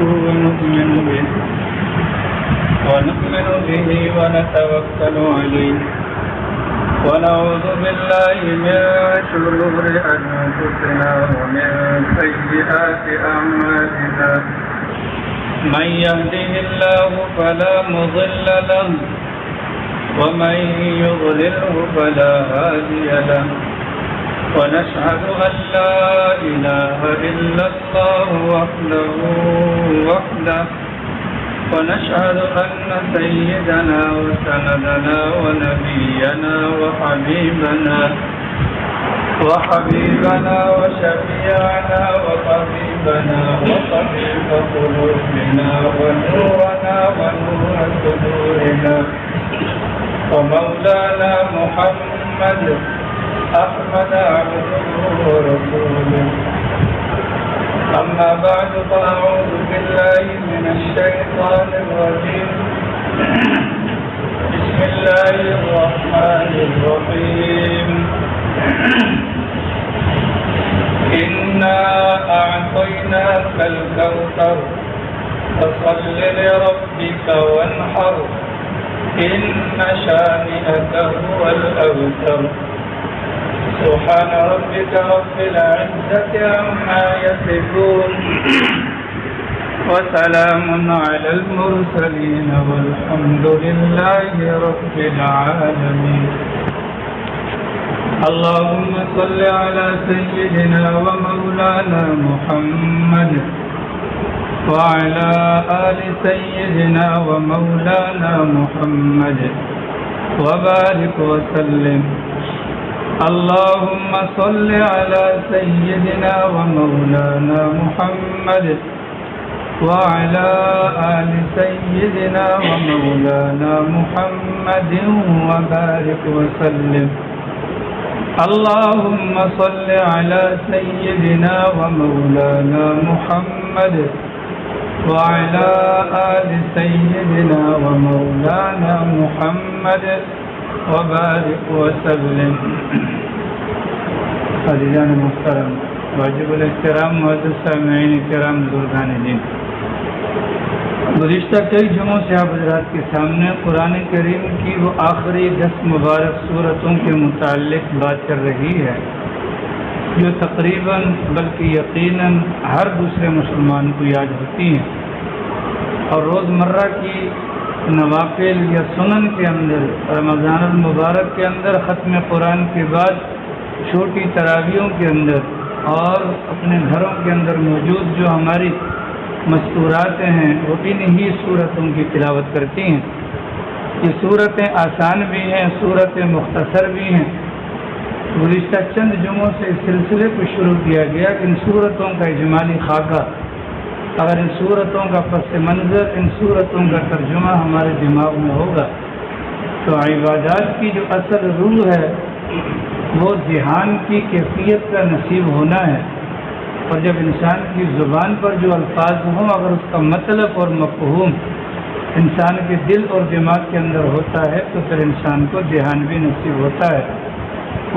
ونؤمن به ونتوكل عليه ونعوذ بالله من شرور أنفسنا ومن سيئات أعمالنا من يهده الله فلا مضل له ومن يضلله فلا هادي له ونشهد أن لا إله إلا الله وحده ونشهد أن سيدنا وسندنا ونبينا وحبيبنا وشفيعنا وطبيبنا وطبيب قلوبنا ونورنا ونور صدورنا ومولانا محمد أحمد عبده ورسوله أما بعد فأعوذ بالله من الشيطان الرجيم بسم الله الرحمن الرحيم إنا أعطيناك الكوثر فصل لربك وانحر إن شانئك هو الأبتر سبحان ربك رب العزة عما يصفون وسلام على المرسلين والحمد لله رب العالمين اللهم صل على سيدنا ومولانا محمد وعلى آل سيدنا ومولانا محمد وبارك وسلم اللهم صل على سيدنا ومولانا محمد وعلى آل سيدنا ومولانا محمد وبارك وسلم اللهم صل على سيدنا ومولانا محمد وعلى آل سيدنا ومولانا محمد وبارك وسلم عزیزان محترم واجب الاحترام معزز سامعین کرام بزرگان دین، گزشتہ کئی جمعوں سے آپ حضرات کے سامنے قرآن کریم کی وہ آخری 10 مبارک صورتوں کے متعلق بات کر رہی ہے جو تقریباً بلکہ یقیناً ہر دوسرے مسلمان کو یاد ہوتی ہیں، اور روزمرہ کی نوافل یا سنن کے اندر رمضان المبارک کے اندر ختم قرآن کے بعد چھوٹی تراویحوں کے اندر اور اپنے گھروں کے اندر موجود جو ہماری مستورات ہیں وہ انہی صورتوں کی تلاوت کرتی ہیں۔ یہ صورتیں آسان بھی ہیں، صورتیں مختصر بھی ہیں۔ گزشتہ چند جمعوں سے اس سلسلے کو شروع کیا گیا کہ ان صورتوں کا اجمالی خاکہ، اگر ان صورتوں کا پس منظر، ان صورتوں کا ترجمہ ہمارے دماغ میں ہوگا تو عبادات کی جو اصل روح ہے وہ ذہان کی کیفیت کا نصیب ہونا ہے، اور جب انسان کی زبان پر جو الفاظ ہوں اگر اس کا مطلب اور مفہوم انسان کے دل اور دماغ کے اندر ہوتا ہے تو پھر انسان کو ذہان بھی نصیب ہوتا ہے۔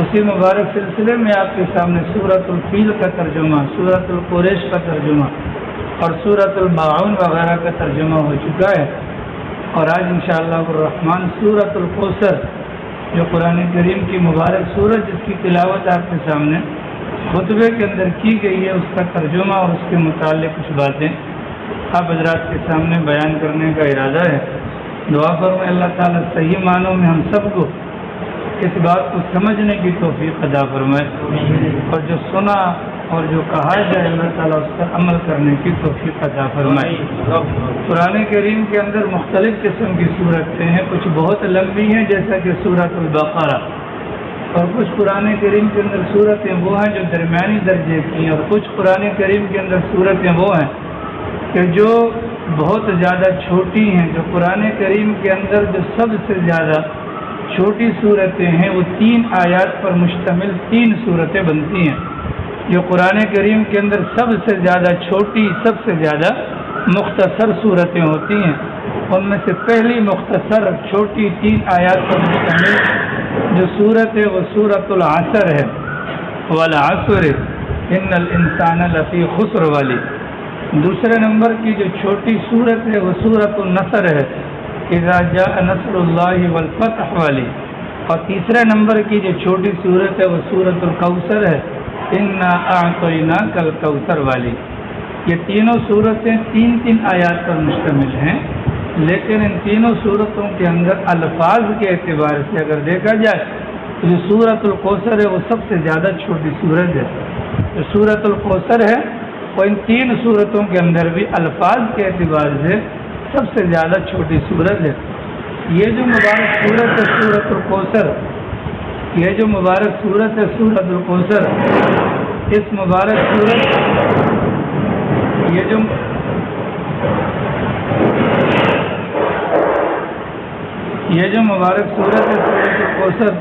اسی مبارک سلسلے میں آپ کے سامنے سورۃ الفیل کا ترجمہ، سورۃ القریش کا ترجمہ اور سورۃ الماعون وغیرہ کا ترجمہ ہو چکا ہے، اور آج انشاءاللہ الرحمن سورۃ الکوثر جو قرآن کریم کی مبارک سورت جس کی تلاوت آپ کے سامنے خطبے کے اندر کی گئی ہے، اس کا ترجمہ اور اس کے متعلق کچھ باتیں آپ حضرات کے سامنے بیان کرنے کا ارادہ ہے۔ دعا فرمائے اللہ تعالیٰ صحیح معنوں میں ہم سب کو اس بات کو سمجھنے کی توفیق عطا فرمائے، اور جو سنا اور جو کہا جائے اللہ تعالیٰ اس پر عمل کرنے کی توفیق عطا فرمائے۔ قرآن کریم کے اندر مختلف قسم کی صورتیں ہیں، کچھ بہت لمبی ہیں جیسا کہ سورۃ البقرہ، اور کچھ قرآن کریم کے اندر صورتیں وہ ہیں جو درمیانی درجے کی ہیں، اور کچھ قرآن کریم کے اندر صورتیں وہ ہیں کہ جو بہت زیادہ چھوٹی ہیں۔ جو قرآن کریم کے اندر جو سب سے زیادہ چھوٹی صورتیں ہیں وہ 3 آیات پر مشتمل 3 صورتیں بنتی ہیں۔ جو قرآن کریم کے اندر سب سے زیادہ چھوٹی، سب سے زیادہ مختصر صورتیں ہوتی ہیں، ان میں سے پہلی مختصر چھوٹی 3 آیات پر مشتمل جو صورت ہے وہ سورۃ العصر ہے، والعصر ان الانسان لفی خسر والی۔ دوسرے نمبر کی جو چھوٹی صورت ہے وہ سورۃ النصر ہے، اذا جاء نصر اللہ والفتح والی، اور تیسرے نمبر کی جو چھوٹی صورت ہے وہ سورۃ الکوثر ہے، انا اعطیناک الکوثر والی۔ یہ تینوں صورتیں تین تین آیات پر مشتمل ہیں، لیکن ان تینوں صورتوں کے اندر الفاظ کے اعتبار سے اگر دیکھا جائے تو جو سورۃ الکوثر ہے وہ سب سے زیادہ چھوٹی صورت ہے۔ جو سورۃ الکوثر ہے وہ ان تین صورتوں کے اندر بھی الفاظ کے اعتبار سے سب سے زیادہ چھوٹی صورت ہے۔ یہ جو مبارک صورت ہے سورۃ الکوثر، یہ جو مبارک صورت ہے سورۃ الکوثر، اس مبارک صورت یہ جو مبارک صورت ہے سورۃ الکوثر،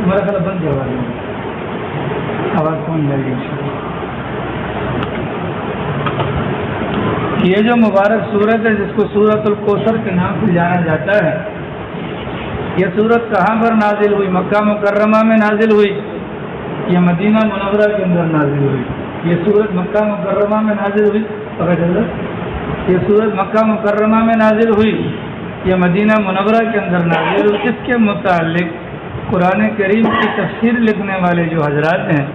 میرا خیال بند کی آواز کون جائے گی انشاءاللہ۔ یہ جو مبارک صورت ہے جس کو سورۃ الکوثر کے نام سے جانا جاتا ہے، یہ صورت کہاں پر نازل ہوئی؟ مکہ مکرمہ میں نازل ہوئی یا مدینہ منورہ کے اندر نازل ہوئی؟ یہ صورت مکہ مکرمہ میں نازل ہوئی، پتہ چلا؟ یہ صورت مکہ مکرمہ میں نازل ہوئی یا مدینہ منورہ کے اندر نازل ہوئی؟ اس کے متعلق قرآن کریم کی تفسیر لکھنے والے جو حضرات ہیں،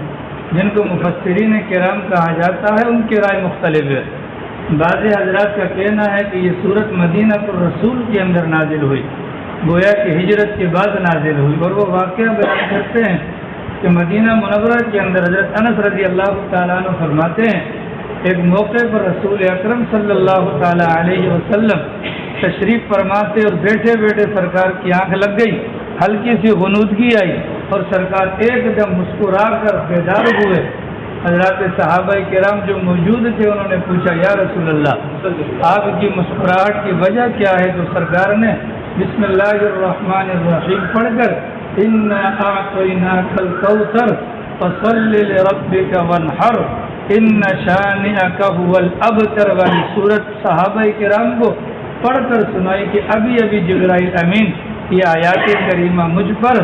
جن کو مفسرین کرام کہا جاتا ہے، ان کی رائے مختلف ہے۔ بعض حضرات کا کہنا ہے کہ یہ صورت مدینہ الرسول کے اندر نازل ہوئی، گویا کہ ہجرت کے بعد نازل ہوئی، اور وہ واقعہ بیان کرتے ہیں کہ مدینہ منورہ کے اندر حضرت انس رضی اللہ تعالیٰ عنہ فرماتے ہیں ایک موقع پر رسول اکرم صلی اللہ تعالیٰ علیہ وسلم تشریف فرماتے اور بیٹھے بیٹھے سرکار کی آنکھ لگ گئی، ہلکی سی غنودگی آئی اور سرکار ایک دم مسکرا کر بیدار ہوئے۔ حضرات صحابہ کرام جو موجود تھے انہوں نے پوچھا یا رسول اللہ آپ کی مسکراہٹ کی وجہ کیا ہے؟ تو سرکار نے بسم اللہ الرحمن الرحیم پڑھ کر انا اعطیناک الکوثر فصل لربک وانحر ان شانئک هو الابتر والی صورت صحابہ کرام کو پڑھ کر سنائی کہ ابھی ابھی جبرائیل امین یہ آیات کریمہ مجھ پر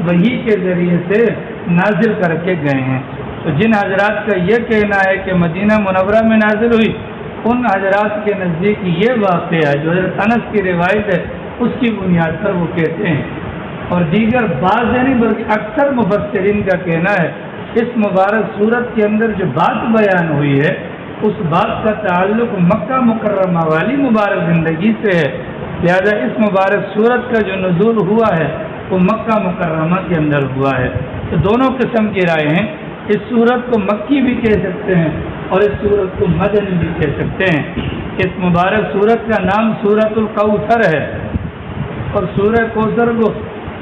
وحی کے ذریعے سے نازل کر کے گئے ہیں۔ تو جن حضرات کا یہ کہنا ہے کہ مدینہ منورہ میں نازل ہوئی، ان حضرات کے نزدیک یہ واقعہ جو حضرت انس کی روایت ہے اس کی بنیاد پر وہ کہتے ہیں، اور دیگر بعض نہیں بلکہ اکثر مفسرین کا کہنا ہے اس مبارک صورت کے اندر جو بات بیان ہوئی ہے اس بات کا تعلق مکہ مکرمہ والی مبارک زندگی سے ہے، لہذا اس مبارک صورت کا جو نزول ہوا ہے وہ مکہ مکرمہ کے اندر ہوا ہے۔ تو دونوں قسم کی رائے ہیں، اس صورت کو مکی بھی کہہ سکتے ہیں اور اس صورت کو مدنی بھی کہہ سکتے ہیں۔ اس مبارک صورت کا نام سورۃ الکوثر ہے، اور سورہ کوثر کو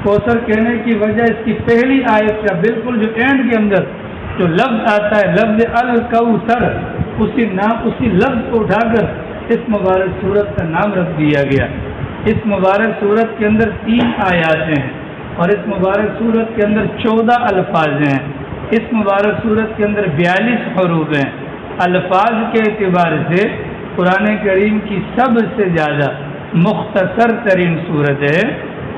کوثر کہنے کی وجہ اس کی پہلی آیت کا بالکل جو اینڈ کے اندر جو لفظ آتا ہے لفظ الکوثر، اسی لفظ کو اٹھا کر اس مبارک صورت کا نام رکھ دیا گیا۔ اس مبارک صورت کے اندر 3 آیات ہیں اور اس مبارک صورت کے اندر 14 الفاظ ہیں۔ اس مبارک صورت کے اندر 42 حروف ہیں۔ الفاظ کے اعتبار سے قرآن کریم کی سب سے زیادہ مختصر ترین صورت ہے،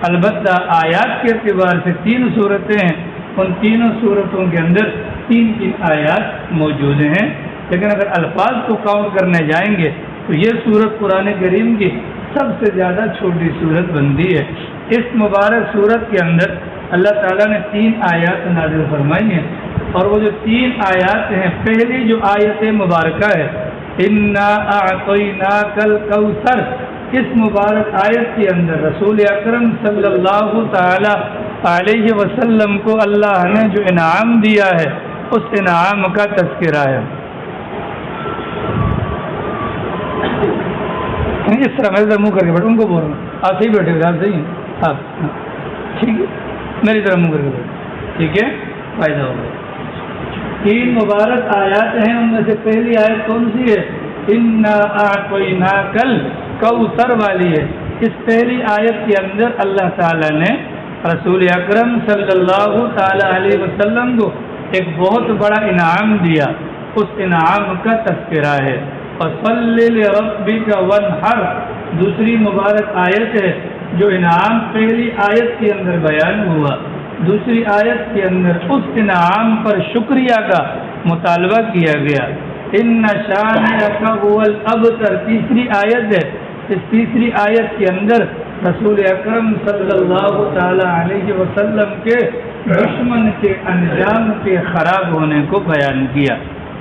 البتہ آیات کے اعتبار سے 3 صورتیں ہیں، ان تینوں صورتوں کے اندر 3 آیات موجود ہیں، لیکن اگر الفاظ کو کاؤنٹ کرنے جائیں گے تو یہ صورت قرآن کریم کی سب سے زیادہ چھوٹی صورت بنتی ہے۔ اس مبارک صورت کے اندر اللہ تعالیٰ نے 3 آیات نازل فرمائی ہیں، اور وہ جو 3 آیات ہیں، پہلی جو آیت مبارکہ ہے انا اعطیناک الکوثر، اس مبارک آیت کے اندر رسول اکرم صلی اللہ تعالی علیہ وسلم کو اللہ نے جو انعام دیا ہے اس انعام کا تذکرہ ہے۔ اس طرح میرے طرح منہ کر کے بیٹھے، ان کو بول رہا ہوں آپ صحیح بیٹھے ہوئے، آپ صحیح ہیں آپ ٹھیک ہے، میری طرح منہ کر کے بیٹھے، ٹھیک ہے، فائدہ ہوگا۔ 3 مبارک آیات ہیں، ان میں سے پہلی آیت کون سی ہے؟ انا اعطیناک الکوثر والی ہے۔ اس پہلی آیت کے اندر اللہ تعالیٰ نے رسول اکرم صلی اللہ تعالی علیہ وسلم کو ایک بہت بڑا انعام دیا، اس انعام کا تذکرہ ہے۔ فصل لربک وانحر دوسری مبارک آیت ہے جو انعام پہلی آیت کے اندر بیان ہوا، دوسری آیت کے اندر اس انعام پر شکریہ کا مطالبہ کیا گیا۔ ان شانئک هو الابتر، تیسری آیت ہے۔ اس تیسری آیت کے اندر رسول اکرم صلی اللہ تعالی علیہ وسلم کے دشمن کے انجام کے خراب ہونے کو بیان کیا۔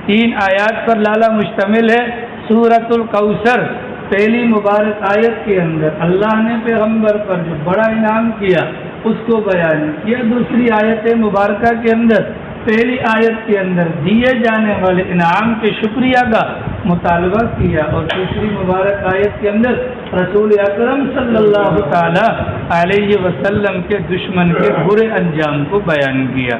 3 آیات پر لالا مشتمل ہے۔ سورۃ الکوثر پہلی مبارک آیت کے اندر اللہ نے پیغمبر پر جو بڑا انعام کیا اس کو بیان کیا۔ دوسری آیت مبارکہ کے اندر پہلی آیت کے اندر دیے جانے والے انعام کے شکریہ کا مطالبہ کیا، اور دوسری مبارک آیت کے اندر رسول اکرم صلی اللہ تعالی علیہ وسلم کے دشمن کے برے انجام کو بیان کیا۔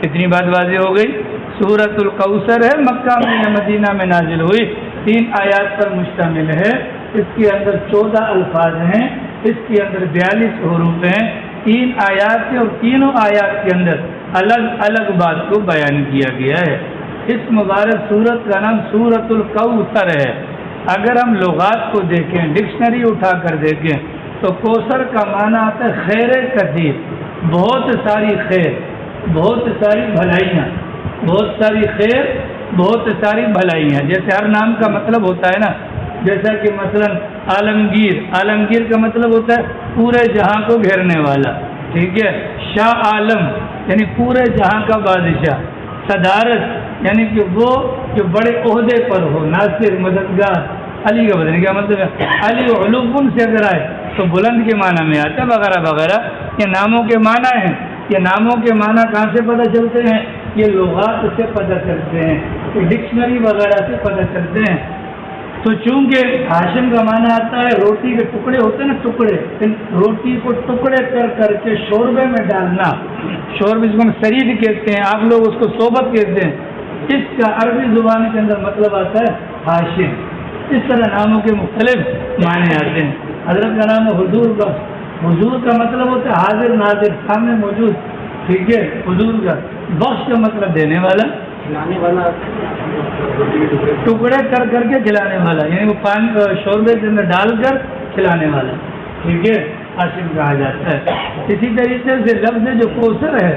اتنی بات واضح ہو گئی۔ سورۃ الکوثر ہے، مکہ میں یا مدینہ میں نازل ہوئی، 3 آیات پر مشتمل ہے۔ اس کے اندر 14 الفاظ ہیں، اس کے اندر 42 حروف ہیں۔ 3 آیات ہیں اور تینوں آیات کے اندر الگ الگ بات کو بیان کیا گیا ہے۔ اس مبارک سورت کا نام سورۃ الکوثر ہے۔ اگر ہم لغات کو دیکھیں، ڈکشنری اٹھا کر دیکھیں تو کوثر کا معنی آتا ہے خیر کثیر، بہت ساری خیر، بہت ساری بھلائیاں، بہت ساری خیر، بہت ساری بھلائیاں۔ جیسے ہر نام کا مطلب ہوتا ہے نا، جیسا کہ مثلا عالمگیر، عالمگیر کا مطلب ہوتا ہے پورے جہاں کو گھیرنے والا، ٹھیک ہے۔ شاہ عالم یعنی پورے جہاں کا بادشاہ۔ صدارت یعنی کہ وہ جو بڑے عہدے پر ہو، ناصر، مددگار۔ علی کا بدلنے کا مطلب ہے علی علوم سے اگر آئے تو بلند کے معنی میں آتا ہے، وغیرہ وغیرہ۔ یہ ناموں کے معنی ہیں۔ یہ ناموں کے معنی کہاں سے پتہ چلتے ہیں؟ یہ لغات سے پتہ چلتے ہیں، یہ ڈکشنری وغیرہ سے پتہ چلتے ہیں۔ تو چونکہ ہاشم کا معنی آتا ہے روٹی کے ٹکڑے ہوتے ہیں نا، ٹکڑے، روٹی کو ٹکڑے کر کر کے شوربے میں ڈالنا، شوربے جس کو ہم سرید کہتے ہیں، آپ لوگ اس کو صحبت کہتے ہیں۔ اس کا عربی زبان کے اندر مطلب آتا ہے ہاشم۔ اس طرح ناموں کے مختلف معنی آتے ہیں۔ حضرت کا نام ہے حضور بخش، حضور کا مطلب ہوتا ہے حاضر ناظر، سامنے موجود، ٹھیک ہے۔ حضور کا بخش کا مطلب دینے والا، کھلانے والا، ٹکڑے کر کر کے کھلانے والا، یعنی وہ پانی شوربے کے اندر ڈال کر کھلانے والا، ٹھیک ہے، ہاشم کہا جاتا ہے۔ اسی طریقے سے لفظ جو کوثر ہے،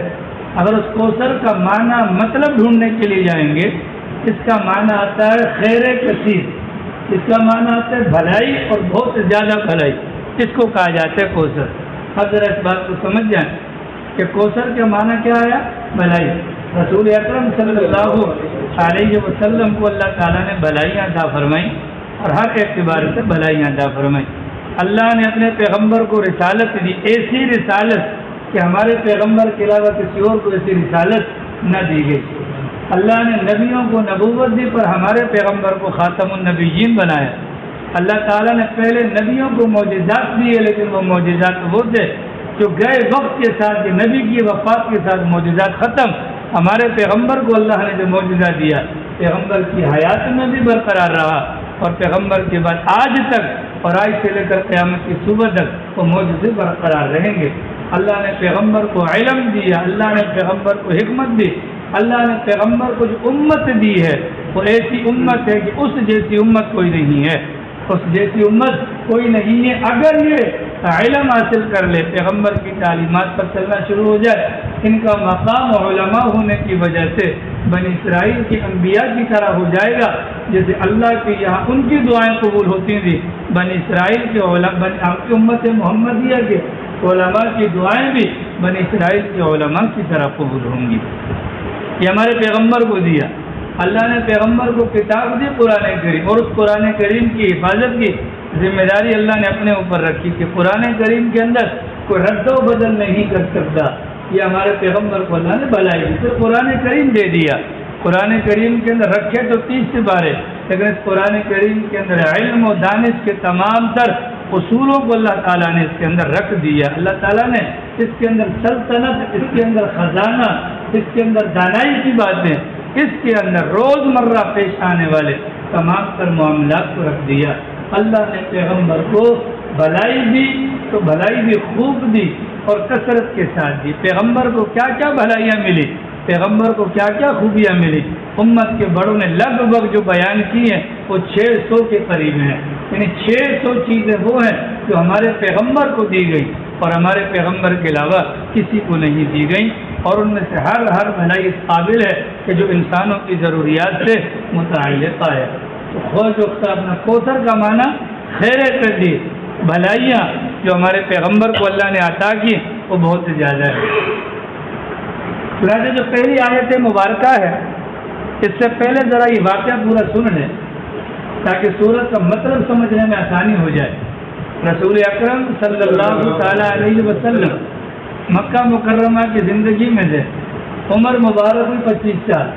اگر اس کوثر کا معنی مطلب ڈھونڈنے کے لیے جائیں گے، اس کا معنی آتا ہے خیر کثیر، اس کا معنی آتا ہے بھلائی اور بہت زیادہ بھلائی، اس کو کہا جاتا ہے کوثر۔ اب ذرا اس بات کو سمجھ جائیں کہ کوثر کا معنی کیا آیا؟ بھلائی۔ رسول اکرم صلی اللہ علیہ وسلم کو اللہ تعالیٰ نے بھلائیاں عطا فرمائی، اور ہر اعتبار سے بھلائیاں عطا فرمائی۔ اللہ نے اپنے پیغمبر کو رسالت دی، ایسی رسالت کہ ہمارے پیغمبر کے علاوہ کسی اور کو ایسی رسالت نہ دی گئی۔ اللہ نے نبیوں کو نبوت دی، پر ہمارے پیغمبر کو خاتم النبیین بنایا۔ اللہ تعالیٰ نے پہلے نبیوں کو معجزات دیے، لیکن وہ معجزات وہ تھے جو گئے وقت کے ساتھ، نبی کی وفات کے ساتھ معجزات ختم۔ ہمارے پیغمبر کو اللہ نے جو معجزہ دیا، پیغمبر کی حیات میں بھی برقرار رہا، اور پیغمبر کے بعد آج تک اور آج سے لے کر قیامت کی صبح تک وہ معجزے برقرار رہیں گے۔ اللہ نے پیغمبر کو علم دیا، اللہ نے پیغمبر کو حکمت دی، اللہ نے پیغمبر کو جو امت دی ہے وہ ایسی امت ہے کہ اس جیسی امت کوئی نہیں ہے، اس جیسی امت کوئی نہیں ہے۔ اگر یہ علم حاصل کر لے، پیغمبر کی تعلیمات پر چلنا شروع ہو جائے، ان کا مقام علماء ہونے کی وجہ سے بنی اسرائیل کے انبیاء کی طرح ہو جائے گا، جیسے اللہ کے یہاں ان کی دعائیں قبول ہوتی تھیں، بنی اسرائیل کے امت محمدیہ کے علماء کی دعائیں بھی بنی اسرائیل کے علماء کی طرح قبول ہوں گی۔ یہ ہمارے پیغمبر کو دیا، اللہ نے پیغمبر کو کتاب دی قرآن کریم، اور اس قرآن کریم کی حفاظت کی ذمہ داری اللہ نے اپنے اوپر رکھی کہ قرآن کریم کے اندر کوئی رد و بدل نہیں کر سکتا۔ یہ ہمارے پیغمبر کو اللہ نے بھلائی دی، پھر قرآن کریم دے دیا۔ قرآن کریم کے اندر رکھے تو 30 سپارے، لیکن اس قرآن کریم کے اندر علم و دانش کے تمام تر اصولوں کو اللہ تعالیٰ نے اس کے اندر رکھ دیا۔ اللہ تعالیٰ نے اس کے اندر سلطنت، اس کے اندر خزانہ، اس کے اندر دانائی کی باتیں، اس کے اندر روز مرہ پیش آنے والے تمام تر معاملات کو رکھ دیا۔ اللہ نے پیغمبر کو بھلائی دی تو بھلائی بھی خوب دی اور کثرت کے ساتھ دی۔ پیغمبر کو کیا کیا بھلائیاں ملی، پیغمبر کو کیا کیا خوبیاں ملی، امت کے بڑوں نے لگ بھگ جو بیان کی ہیں وہ 600 کے قریب ہیں، یعنی 600 چیزیں وہ ہیں جو ہمارے پیغمبر کو دی گئی اور ہمارے پیغمبر کے علاوہ کسی کو نہیں دی گئی۔ اور ان میں سے ہر بھلائی اس قابل ہے کہ جو انسانوں کی ضروریات سے متعلق ہے۔ تو خوش وقت اپنا کوثر کا معنی خیر کردی، بھلائیاں جو ہمارے پیغمبر کو اللہ نے عطا کی وہ بہت زیادہ ہے۔ لہٰذا جو پہلی آیت مبارکہ ہے اس سے پہلے ذرا یہ واقعہ پورا سن لیں تاکہ سورت کا مطلب سمجھنے میں آسانی ہو جائے۔ رسول اکرم صلی اللہ تعالیٰ علیہ وسلم مکہ مکرمہ کی زندگی میں تھے، عمر مبارک ہوئی 25 سال،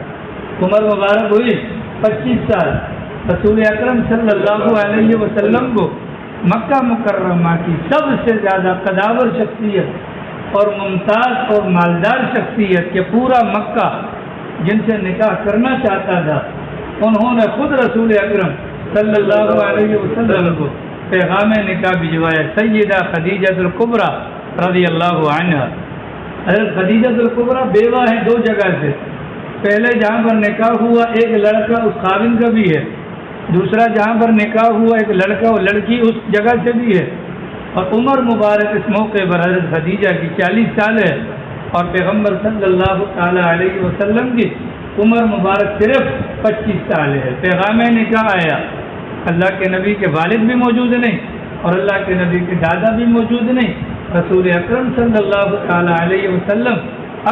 عمر مبارک ہوئی 25 سال۔ رسول اکرم صلی اللہ علیہ وسلم کو مکہ مکرمہ کی سب سے زیادہ قداور شخصیت اور ممتاز اور مالدار شخصیت کے پورا مکہ جن سے نکاح کرنا چاہتا تھا، انہوں نے خود رسول اکرم صلی اللہ علیہ وسلم کو پیغام نکاح بھجوایا۔ سیدہ خدیجہ الکبریٰ رضی اللہ عنہا، حضرت خدیجہ الکبریٰ بیوہ ہیں دو جگہ سے، پہلے جہاں پر نکاح ہوا ایک لڑکا اس خاوند کا بھی ہے، دوسرا جہاں پر نکاح ہوا ایک لڑکا اور لڑکی اس جگہ سے بھی ہے۔ اور عمر مبارک اس موقع پر حضرت خدیجہ کی 40 سال ہے اور پیغمبر صلی اللہ تعالیٰ علیہ وسلم کی عمر مبارک صرف 25 سال ہے۔ پیغام نکاح آیا، اللہ کے نبی کے والد بھی موجود نہیں اور اللہ کے نبی کے دادا بھی موجود نہیں، رسول اکرم صلی اللہ تعالیٰ علیہ وسلم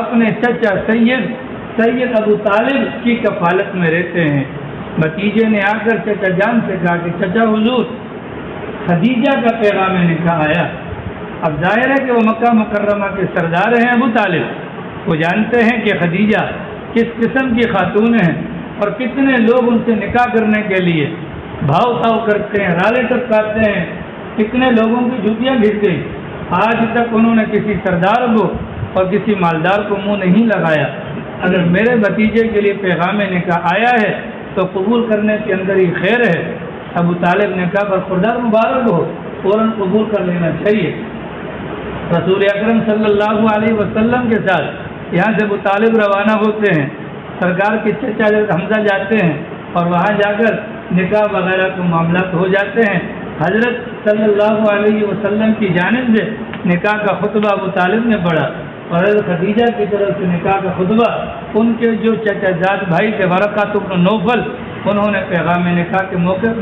اپنے چچا سید ابو طالب کی کفالت میں رہتے ہیں۔ بھتیجے نے آ کر چچا جان سے کہا کہ چچا حضور خدیجہ کا پیغام نکاح آیا۔ اب ظاہر ہے کہ وہ مکہ مکرمہ کے سردار ہیں ابو طالب، وہ جانتے ہیں کہ خدیجہ کس قسم کی خاتون ہیں اور کتنے لوگ ان سے نکاح کرنے کے لیے بھاؤ تاؤ کرتے ہیں، رالے ٹپکاتے ہیں، کتنے لوگوں کی جوتیاں گر گئی۔ آج تک انہوں نے کسی سردار کو اور کسی مالدار کو منہ نہیں لگایا۔ اگر میرے بھتیجے کے لیے پیغام نکاح آیا ہے تو قبول کرنے کے اندر ہی خیر ہے۔ ابو طالب نے کہا برخوردار مبارک ہو، فوراً قبول کر لینا چاہیے۔ رسول اکرم صلی اللہ علیہ وسلم کے ساتھ یہاں سے ابو طالب روانہ ہوتے ہیں، سرکار کے چچا حمزہ جاتے ہیں اور وہاں جا کر نکاح وغیرہ کے معاملات ہو جاتے ہیں۔ حضرت صلی اللہ علیہ وسلم کی جانب سے نکاح کا خطبہ ابو طالب نے پڑھا اور حضرت خدیجہ کی طرف سے نکاح کا خطبہ ان کے جو چچا زاد بھائی تھے ورقہ بن نوفل، انہوں نے پیغام نکاح کے موقع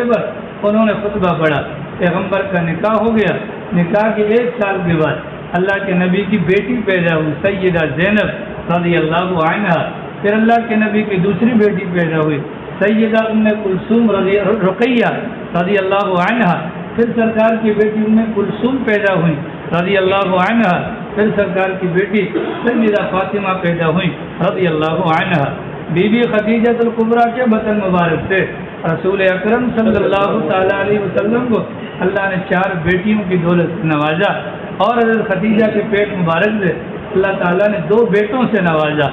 پر انہوں نے خطبہ پڑھا۔ پیغمبر کا نکاح ہو گیا۔ نکاح کے 1 سال کے بعد اللہ کے نبی کی بیٹی پیدا ہوئی سیدہ زینب رضی اللہ عنہا۔ پھر اللہ کے نبی کی دوسری بیٹی پیدا ہوئی سیدہ ام کلثوم رقیہ رضی اللہ عنہا۔ پھر سرکار کی بیٹی ام کلثوم پیدا ہوئی رضی اللہ عنہا۔ پھر سرکار کی بیٹی سیدہ فاطمہ پیدا ہوئی رضی اللہ عنہا۔ بی بی خدیجہ الکبریٰ کے بطن مبارک سے رسول اکرم صلی اللہ تعالیٰ علیہ وسلم کو اللہ نے 4 بیٹیوں کی دولت سے نوازا اور حضرت خدیجہ کے پیٹ مبارک سے اللہ تعالیٰ نے 2 بیٹوں سے نوازا۔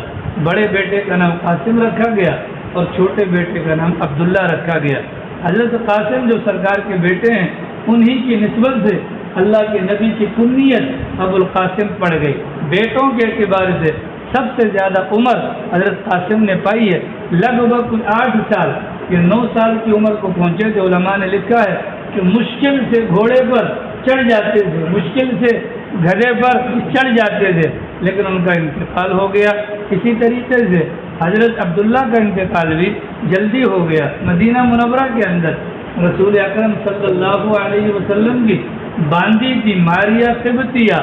بڑے بیٹے کا نام قاسم رکھا گیا اور چھوٹے بیٹے کا نام عبداللہ رکھا گیا۔ حضرت قاسم جو سرکار کے بیٹے ہیں انہی کی نسبت سے اللہ کے نبی کی کنیت ابو القاسم پڑ گئی۔ بیٹوں کے اعتبار سے سب سے زیادہ عمر حضرت قاسم نے پائی ہے، لگ بھگ 8 سال یا 9 سال کی عمر کو پہنچے تھے۔ علماء نے لکھا ہے کہ مشکل سے گھوڑے پر چڑھ جاتے تھے، مشکل سے گدھے پر چڑھ جاتے تھے، لیکن ان کا انتقال ہو گیا۔ اسی طریقے سے حضرت عبداللہ کا انتقال بھی جلدی ہو گیا۔ مدینہ منورہ کے اندر رسول اکرم صلی اللہ علیہ وسلم کی باندی تھی ماریہ قبطیہ،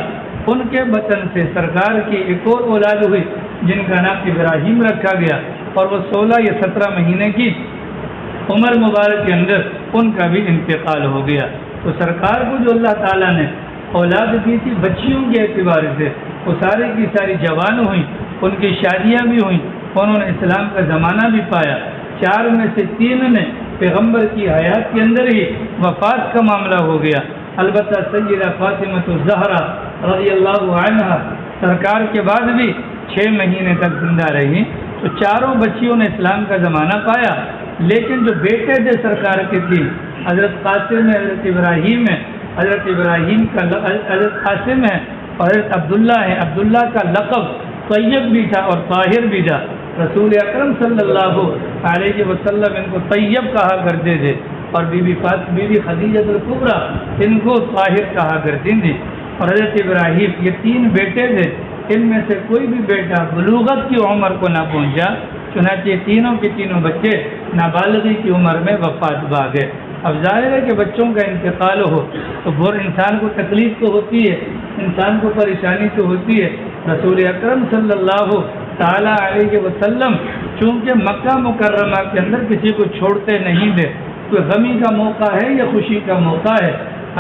ان کے بطن سے سرکار کی ایک اور اولاد ہوئی جن کا نام ابراہیم رکھا گیا اور وہ 16 یا 17 مہینے کی عمر مبارک کے اندر ان کا بھی انتقال ہو گیا۔ تو سرکار کو جو اللہ تعالیٰ نے اولاد دی تھی بچیوں کے اعتبار سے وہ سارے کی ساری جوان ہوئیں، ان کی شادیاں بھی ہوئیں، انہوں نے اسلام کا زمانہ بھی پایا۔ 4 میں سے 3 نے پیغمبر کی حیات کے اندر ہی وفات کا معاملہ ہو گیا۔ البتہ سیدہ فاطمہ الزہرا رضی اللہ عنہا سرکار کے بعد بھی 6 مہینے تک زندہ رہی۔ تو 4 بچیوں نے اسلام کا زمانہ پایا، لیکن جو بیٹے تھے سرکار کے 3 حضرت قاسم ہے، حضرت ابراہیم ہے، حضرت ابراہیم کا حضرت قاسم ہے اور حضرت عبداللہ ہے۔ عبداللہ کا لقب طیب بھی تھا اور طاہر بھی تھا۔ رسول اکرم صلی اللہ علیہ وسلم ان کو طیب کہا کرتے تھے اور بی بی خدیجہ الکبریٰ ان کو طاہر کہا کرتی تھی۔ اور حضرت ابراہیم یہ 3 بیٹے تھے ان میں سے کوئی بھی بیٹا بلوغت کی عمر کو نہ پہنچا، چنانچہ تینوں کے تینوں بچے نابالغی کی عمر میں وفات پا گئے۔ اب ظاہر ہے کہ بچوں کا انتقال ہو تو انسان کو تکلیف تو ہوتی ہے، انسان کو پریشانی تو ہوتی ہے۔ رسول اکرم صلی اللہ تعالیٰ علیہ وسلم چونکہ مکہ مکرمہ کے اندر کسی کو چھوڑتے نہیں تھے، کوئی غمی کا موقع ہے یا خوشی کا موقع ہے،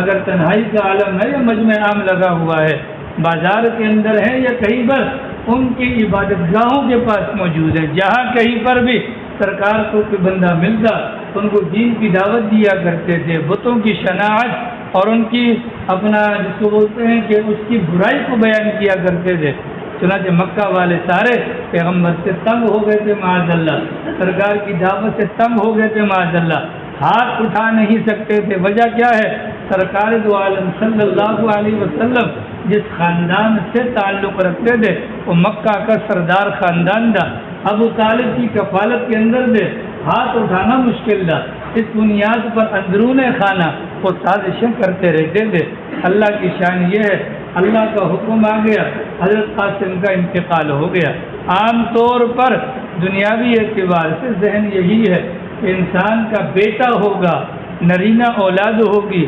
اگر تنہائی کا عالم ہے یا مجمع عام لگا ہوا ہے، بازار کے اندر ہے یا کہیں پر ان کی عبادت گاہوں کے پاس موجود ہے، جہاں کہیں پر بھی سرکار کو کوئی بندہ ملتا ان کو دین کی دعوت دیا کرتے تھے، بتوں کی شناعت اور ان کی اپنا جس کو بولتے ہیں کہ اس کی برائی کو بیان کیا کرتے تھے۔ چنانچہ مکہ والے سارے پیغمبر سے تنگ ہو گئے تھے معاذ اللہ، سرکار کی دعوت سے تنگ ہو گئے تھے معاذ اللہ، ہاتھ اٹھا نہیں سکتے تھے۔ وجہ کیا ہے؟ سرکار دو عالم صلی اللہ علیہ وسلم جس خاندان سے تعلق رکھتے تھے وہ مکہ کا سردار خاندان تھا، ابو طالب کی کفالت کے اندر سے ہاتھ اٹھانا مشکل تھا۔ اس بنیاد پر اندرون خانہ وہ سازشیں کرتے رہتے تھے۔ اللہ کی شان یہ ہے، اللہ کا حکم آ گیا، حضرت قاسم کا انتقال ہو گیا۔ عام طور پر دنیاوی اعتبار سے ذہن یہی ہے کہ انسان کا بیٹا ہوگا، نرینہ اولاد ہوگی،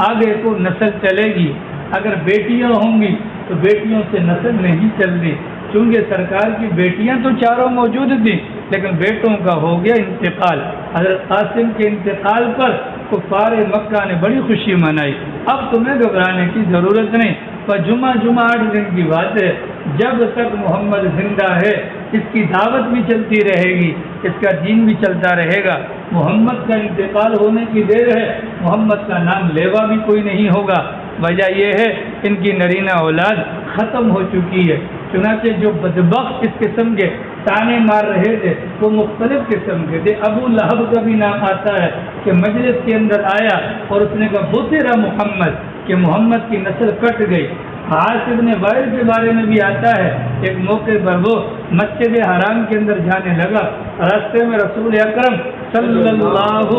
آگے کو نسل چلے گی۔ اگر بیٹیاں ہوں گی تو بیٹیوں سے نسل نہیں چل رہی، چونکہ سرکار کی بیٹیاں تو چاروں موجود تھیں لیکن بیٹوں کا ہو گیا انتقال۔ حضرت قاسم کے انتقال پر کفار مکہ نے بڑی خوشی منائی۔ اب تمہیں گھبرانے کی ضرورت نہیں، پر جمعہ 8 دن کی بات ہے، جب تک محمد زندہ ہے اس کی دعوت بھی چلتی رہے گی، اس کا دین بھی چلتا رہے گا۔ محمد کا انتقال ہونے کی دیر ہے، محمد کا نام لیوا بھی کوئی نہیں ہوگا۔ وجہ یہ ہے ان کی نرینہ اولاد ختم ہو چکی ہے۔ چنانچہ جو بدبخت اس قسم کے تانے مار رہے تھے وہ مختلف قسم کے تھے۔ ابو لہب کا بھی نام آتا ہے کہ مجلس کے اندر آیا اور اس نے کہا بتیرا محمد، کہ محمد کی نسل کٹ گئی۔ عاص ابن وائل کے بارے میں بھی آتا ہے، ایک موقع پر وہ مسجد حرام کے اندر جانے لگا، راستے میں رسول اکرم صلی اللہ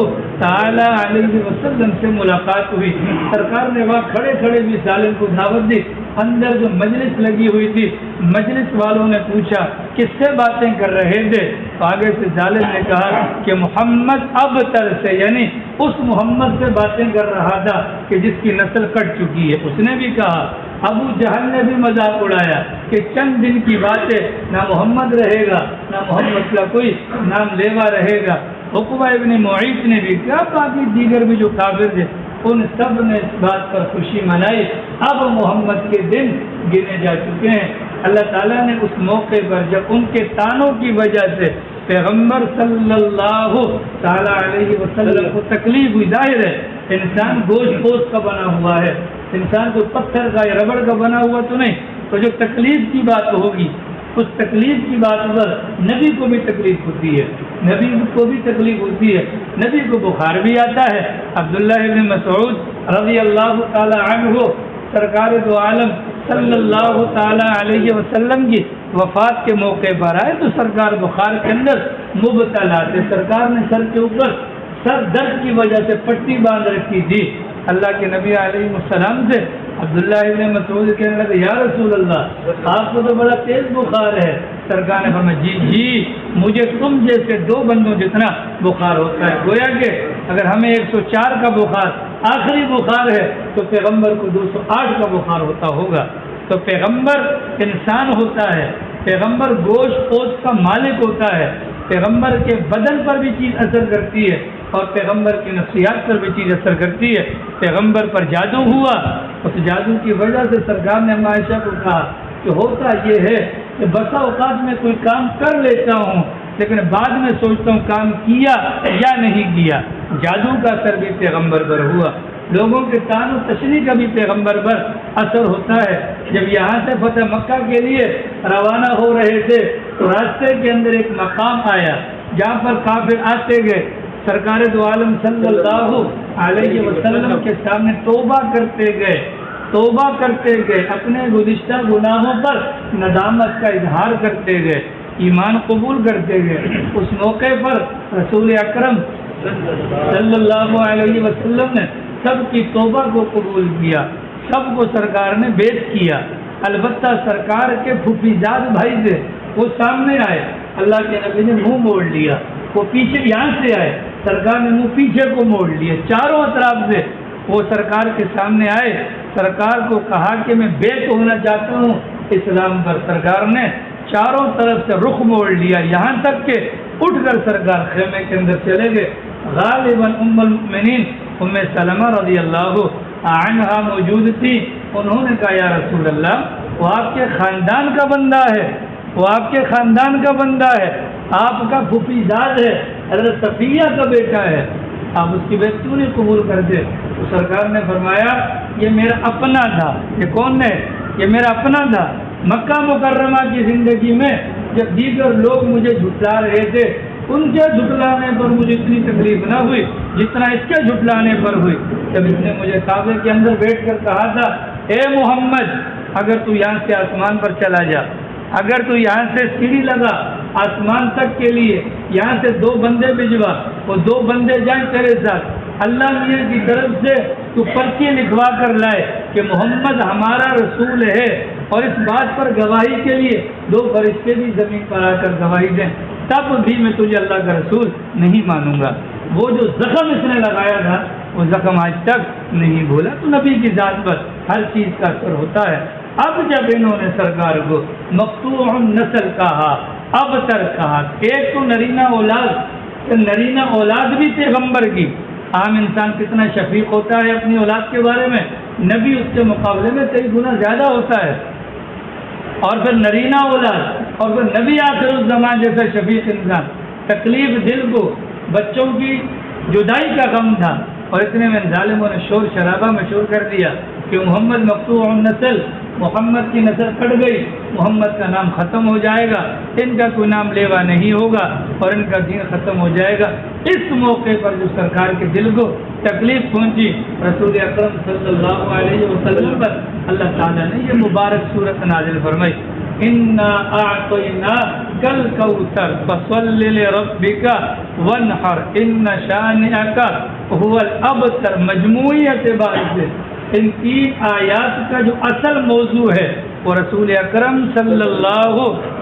تعالی علیہ وسلم سے ملاقات ہوئی۔ سرکار نے وہاں کھڑے کھڑے بھی ظالم کو دعوت دی۔ اندر جو مجلس لگی ہوئی تھی، مجلس والوں نے پوچھا کس سے باتیں کر رہے تھے، تو آگے سے ظالم نے کہا کہ محمد ابتر سے، یعنی اس محمد سے باتیں کر رہا تھا کہ جس کی نسل کٹ چکی ہے۔ اس نے بھی کہا، ابو جہل نے بھی مذاق اڑایا کہ چند دن کی بات ہے، نہ محمد رہے گا نہ محمد کا کوئی نام لیوا رہے گا۔ عقبہ ابن معیط نے بھی کہا، باقی دیگر بھی جو کافر تھے ان سب نے اس بات پر خوشی منائی۔ اب محمد کے دن گنے جا چکے ہیں۔ اللہ تعالیٰ نے اس موقع پر جب ان کے تانوں کی وجہ سے پیغمبر صلی اللہ تعالیٰ علیہ وسلم کو تکلیف ہوئی، ظاہر ہے انسان گوشت پوست کا بنا ہوا ہے، انسان کو پتھر کا یا ربڑ کا بنا ہوا تو نہیں، تو جو تکلیف کی بات ہوگی اس تکلیف کی بات پر نبی کو بھی تکلیف ہوتی ہے، نبی کو بھی تکلیف ہوتی ہے، نبی کو بخار بھی آتا ہے۔ عبداللہ ابن مسعود رضی اللہ تعالی عنہ سرکار دو عالم صلی اللہ تعالی علیہ وسلم کی وفات کے موقع پر آئے تو سرکار بخار کے اندر مبتلا تھے۔ سرکار نے سر کے اوپر سر درد کی وجہ سے پٹی باندھ رکھی تھی۔ اللہ کے نبی علیہ السلام سے عبداللہ ابن مسعود کہنے لگے، یا رسول اللہ آپ کو تو بڑا تیز بخار ہے۔ سرکار نے فرمایا، جی مجھے تم جیسے 2 بندوں جتنا بخار ہوتا ہے۔ گویا کہ اگر ہمیں 104 کا بخار آخری بخار ہے تو پیغمبر کو 208 کا بخار ہوتا ہوگا۔ تو پیغمبر انسان ہوتا ہے، پیغمبر گوشت پوست کا مالک ہوتا ہے، پیغمبر کے بدن پر بھی چیز اثر کرتی ہے اور پیغمبر کی نفسیات پر بھی چیز اثر کرتی ہے۔ پیغمبر پر جادو ہوا، اس جادو کی وجہ سے سرکار نے عائشہ کو کہا کہ ہوتا یہ ہے کہ بسا اوقات میں کوئی کام کر لیتا ہوں لیکن بعد میں سوچتا ہوں کام کیا یا نہیں کیا۔ جادو کا اثر بھی پیغمبر پر ہوا، لوگوں کے تان و تشریح کا بھی پیغمبر پر اثر ہوتا ہے۔ جب یہاں سے فتح مکہ کے لیے روانہ ہو رہے تھے تو راستے کے اندر ایک مقام آیا جہاں پر کافر آتے گئے، سرکار دو عالم صلی اللہ علیہ وسلم کے سامنے توبہ کرتے گئے، اپنے گزشتہ گناہوں پر ندامت کا اظہار کرتے گئے، ایمان قبول کرتے گئے۔ اس موقع پر رسول اکرم صلی اللہ علیہ وسلم نے سب کی توبہ کو قبول کیا، سب کو سرکار نے بیعت کیا۔ البتہ سرکار کے پھوپھیزاد بھائی تھے، وہ سامنے آئے، اللہ کے نبی نے منہ موڑ لیا، وہ پیچھے یہاں سے آئے، سرکار نے منہ پیچھے کو موڑ لیا، چاروں اطراف سے وہ سرکار کے سامنے آئے، سرکار کو کہا کہ میں بیعت ہونا چاہتا ہوں اسلام پر، سرکار نے چاروں طرف سے رخ موڑ لیا، یہاں تک کہ اٹھ کر سرکار خیمے کے اندر چلے گئے۔ غالباً ام المؤمنین ام سلمہ رضی اللہ عنہا موجود تھی، انہوں نے کہا یا رسول اللہ وہ آپ کے خاندان کا بندہ ہے، وہ آپ کے خاندان کا بندہ ہے، آپ کا پھوپھیزاد ہے، حضرت صفیہ کا بیٹا ہے، آپ اس کی بیعت کیوں نہیں قبول کرتے؟ تو سرکار نے فرمایا یہ میرا اپنا تھا۔ یہ کون ہے؟ یہ میرا اپنا تھا۔ مکہ مکرمہ کی زندگی میں جب دیگر لوگ مجھے جھٹلا رہے تھے، ان کے جھٹلانے پر مجھے اتنی تکلیف نہ ہوئی جتنا اس کے جھٹلانے پر ہوئی، جب اس نے مجھے کعبے کے اندر بیٹھ کر کہا تھا اے محمد اگر تو یہاں سے آسمان پر چلا جا، اگر تو یہاں سے سیڑھی لگا آسمان تک کے لیے، یہاں سے 2 بندے بھجوا، وہ 2 بندے جائیں تیرے ساتھ، اللہ میاں کی طرف سے تو پرچی لکھوا کر لائے کہ محمد ہمارا رسول ہے، اور اس بات پر گواہی کے لیے 2 فرشتے بھی زمین پر آ کر گواہی دیں، تب بھی میں تجھے اللہ کا رسول نہیں مانوں گا۔ وہ جو زخم اس نے لگایا تھا وہ زخم آج تک نہیں بھولا۔ تو نبی کی ذات پر ہر چیز کا اثر ہوتا ہے۔ اب جب انہوں نے سرکار کو مقطوع النسل کہا، ابتر کہا، ایک تو نرینہ اولاد بھی پیغمبر کی، عام انسان کتنا شفیق ہوتا ہے اپنی اولاد کے بارے میں، نبی اس کے مقابلے میں کئی گنا زیادہ ہوتا ہے، اور پھر نرینہ اولاد، اور پھر نبی آخر الزمان جیسا شفیق انسان، تکلیف دل کو بچوں کی جدائی کا غم تھا، اور اتنے میں ظالموں نے شور شرابہ مشہور کر دیا کہ محمد مقطوع النسل، محمد کی نسل کٹ گئی، محمد کا نام ختم ہو جائے گا، ان کا کوئی نام لیوا نہیں ہوگا اور ان کا دین ختم ہو جائے گا۔ اس موقع پر جو سرکار کے دل کو تکلیف پہنچی، رسول اکرم صلی اللہ علیہ وسلم پر اللہ تعالیٰ نے یہ مبارک صورت نازل فرمائی، اِنَّا أَعْطَيْنَاكَ الْكَوْثَرَ فَصَلِّ لِرَبِّكَ وَانْحَرْ إِنَّ شَانِئَكَ هُوَ الْأَبْتَرُ۔ مجموعی اعتبار سے ان 3 آیات کا جو اصل موضوع ہے وہ رسول اکرم صلی اللہ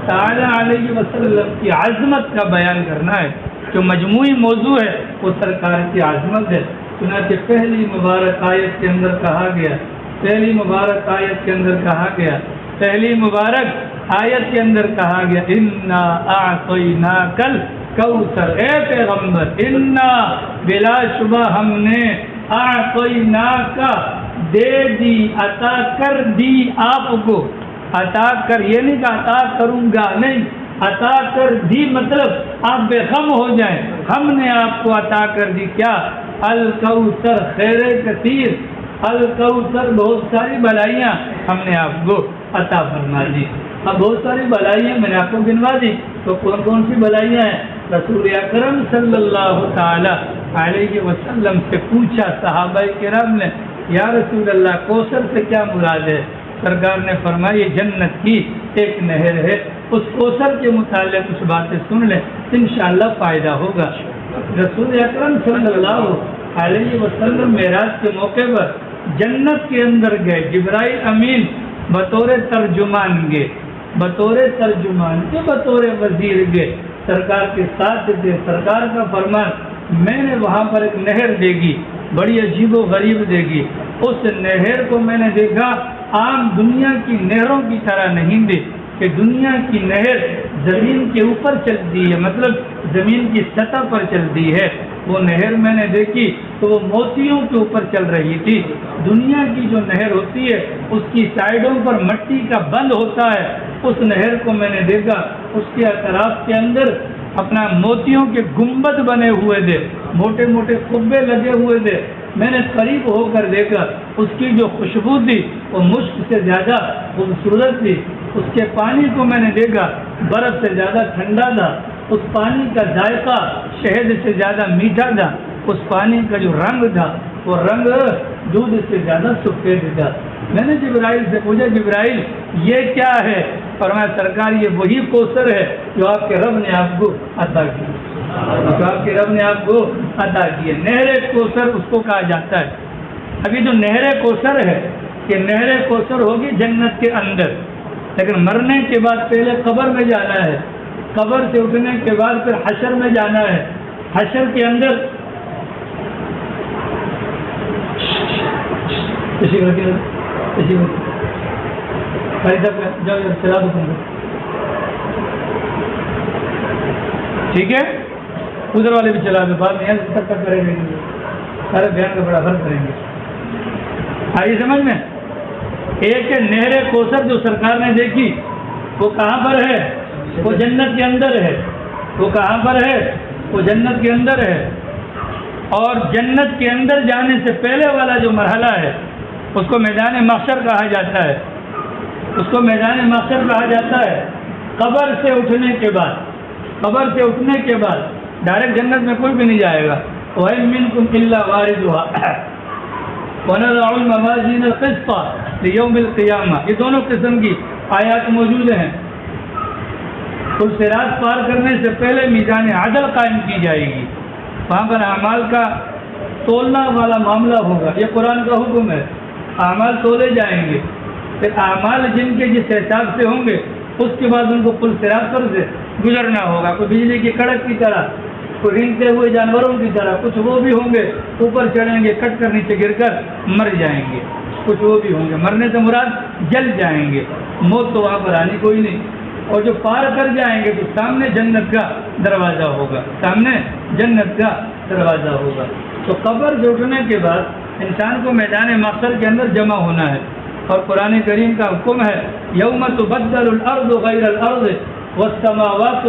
تعالی علیہ وسلم کی عظمت کا بیان کرنا ہے۔ جو مجموعی موضوع ہے وہ سرکار کی عظمت ہے۔ چنانچہ پہلی مبارک آیت کے اندر کہا گیا، پہلی مبارک آیت کے اندر کہا گیا، پہلی مبارک آیت کے اندر کہا گیا اِنَّا أَعْطَيْنَاكَ الْكَوْثَرَ، اے پیغمبر، اِنَّا بلا شبہ ہم نے أَعْطَيْنَاكَ دے دی، عطا کر دی آپ کو، عطا کر یہ نہیں کہ عطا کروں گا، نہیں، عطا کر دی مطلب آپ بے غم ہو جائیں، ہم نے آپ کو عطا کر دی کیا؟ الکوثر، خیر کثیر، الکوثر، بہت ساری بھلائیاں ہم نے آپ کو عطا فرما دی۔ اب بہت ساری بھلائیاں میں نے آپ کو گنوا دی، تو کون کون سی بھلائیاں ہیں؟ رسول اکرم صلی اللہ تعالی علیہ وسلم سے پوچھا صحابہ کرام نے، یا رسول اللہ کوثر سے کیا مراد ہے؟ سرکار نے فرمایا یہ جنت کی ایک نہر ہے، اس کوثر کے متعلق کچھ باتیں سن لیں، انشاءاللہ فائدہ ہوگا۔ رسول اکرم صلی اللہ علیہ وسلم معراج کے موقع پر جنت کے اندر گئے، جبرائیل امین بطور ترجمان گئے، بطور ترجمان کے بطور وزیر گئے، سرکار کے ساتھ تھے، سرکار کا فرمان میں نے وہاں پر ایک نہر دیکھی، بڑی عجیب و غریب دیکھی، اس نہر کو میں نے دیکھا عام دنیا کی نہروں کی طرح نہیں دی، کہ دنیا کی نہر زمین کے اوپر چلتی ہے، مطلب زمین کی سطح پر چلتی ہے، وہ نہر میں نے دیکھی تو وہ موتیوں کے اوپر چل رہی تھی۔ دنیا کی جو نہر ہوتی ہے اس کی سائڈوں پر مٹی کا بند ہوتا ہے، اس نہر کو میں نے دیکھا، اس کے اطراف کے اندر اپنا موتیوں کے گنبد بنے ہوئے تھے، موٹے موٹے قبے لگے ہوئے تھے، میں نے قریب ہو کر دیکھا، اس کی جو خوشبو تھی وہ مشک سے زیادہ خوبصورت تھی، اس کے پانی کو میں نے دیکھا برف سے زیادہ ٹھنڈا تھا، اس پانی کا ذائقہ شہد سے زیادہ میٹھا تھا، اس پانی کا جو رنگ تھا وہ رنگ دودھ سے زیادہ سفید تھا۔ میں نے جبرائیل سے پوچھا جبرائیل یہ کیا ہے؟ فرمایا سرکار یہ وہی کوثر ہے جو آپ کے رب نے آپ کو عطا کی، جو آپ کے رب نے آپ کو عطا کی ہے، نہر کوثر اس کو کہا جاتا ہے۔ ابھی جو نہر کوثر ہے کہ نہر کوثر ہوگی جنت کے اندر، لیکن مرنے کے بعد پہلے قبر میں جانا ہے، قبر سے اٹھنے کے بعد پھر حشر میں جانا ہے، حشر کے اندر چلا دو، ٹھیک ہے، ادھر والے بھی چلا دو، بعد میں تک کریں گے، سارے بیان کا بڑا فرق کریں گے۔ آئیے سمجھ میں، ایک ہے نہر کوثر جو سرکار نے دیکھی، وہ کہاں پر ہے؟ وہ جنت کے اندر ہے۔ وہ کہاں پر ہے؟ وہ جنت کے اندر ہے۔ اور جنت کے اندر جانے سے پہلے والا جو مرحلہ ہے اس کو میدان محشر کہا جاتا ہے، اس کو میدان محشر کہا جاتا ہے۔ قبر سے اٹھنے کے بعد، قبر سے اٹھنے کے بعد ڈائریکٹ جنت میں کوئی بھی نہیں جائے گا۔ وَإِن مِّنكُمْ إِلَّا وَارِدُهَا وَنَضَعُ الْمَوَازِينَ الْقِسْطَ لِيَوْمِ الْقِيَامَةِ، یہ دونوں قسم کی آیات موجود ہیں۔ اس صراط پار کرنے سے پہلے میزان عدل قائم کی جائے گی، وہاں پر اعمال کا تولنا والا معاملہ ہوگا، یہ قرآن کا حکم ہے۔ اعمال تولے جائیں گے، پھر اعمال جن کے جس حساب سے ہوں گے اس کے بعد ان کو پل صراط پر سے گزرنا ہوگا، کوئی بجلی کی کڑک کی طرح، کوئی رینگتے ہوئے جانوروں کی طرح، کچھ وہ بھی ہوں گے اوپر چڑھیں گے، کٹ کر نیچے گر کر مر جائیں گے، کچھ وہ بھی ہوں گے مرنے سے مراد جل جائیں گے، موت تو وہاں پر آنی کوئی نہیں۔ اور جو پار کر جائیں گے تو سامنے جنت کا دروازہ ہوگا، سامنے جنت کا دروازہ ہوگا۔ تو قبر سے اٹھنے کے بعد انسان کو میدان محشر کے اندر جمع ہونا ہے، اور قرآن کریم کا حکم ہے یوم تبدل الارض غیر الارض والسماوات،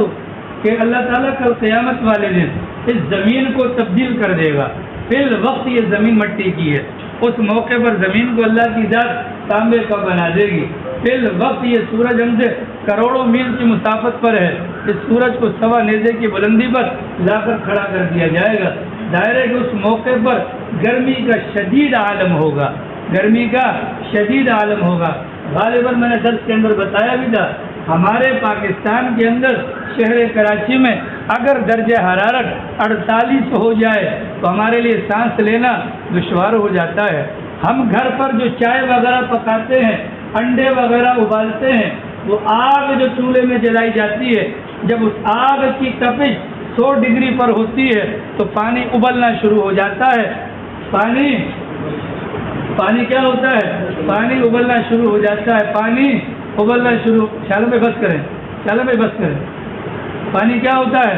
کہ اللہ تعالیٰ کل قیامت والے دن اس زمین کو تبدیل کر دے گا۔ فی الوقت یہ زمین مٹی کی ہے، اس موقع پر زمین کو اللہ کی ذات تانبے کا بنا دے گی۔ فی الوقت یہ سورج ہم سے کروڑوں میل کی مسافت پر ہے، اس سورج کو سوا نیزے کی بلندی پر لا کر کھڑا کر دیا جائے گا۔ دائرے کے اس موقع پر گرمی کا شدید عالم ہوگا، گرمی کا شدید عالم ہوگا۔ غالباً میں نے درس کے اندر بتایا بھی تھا، ہمارے پاکستان کے اندر شہر کراچی میں اگر درجہ حرارت 48 ہو جائے تو ہمارے لیے سانس لینا دشوار ہو جاتا ہے۔ ہم گھر پر جو چائے وغیرہ پکاتے ہیں، انڈے وغیرہ ابالتے ہیں، وہ آگ جو چولہے میں جلائی جاتی ہے، جب اس آگ کی تپش 100 ڈگری پر ہوتی ہے تو پانی ابلنا شروع ہو جاتا ہے۔ پانی کیا ہوتا ہے؟ پانی ابلنا شروع ہو جاتا ہے، پانی ابلنا شروع، چالوں میں بس کریں، چالوں میں بس کریں۔ پانی کیا ہوتا ہے؟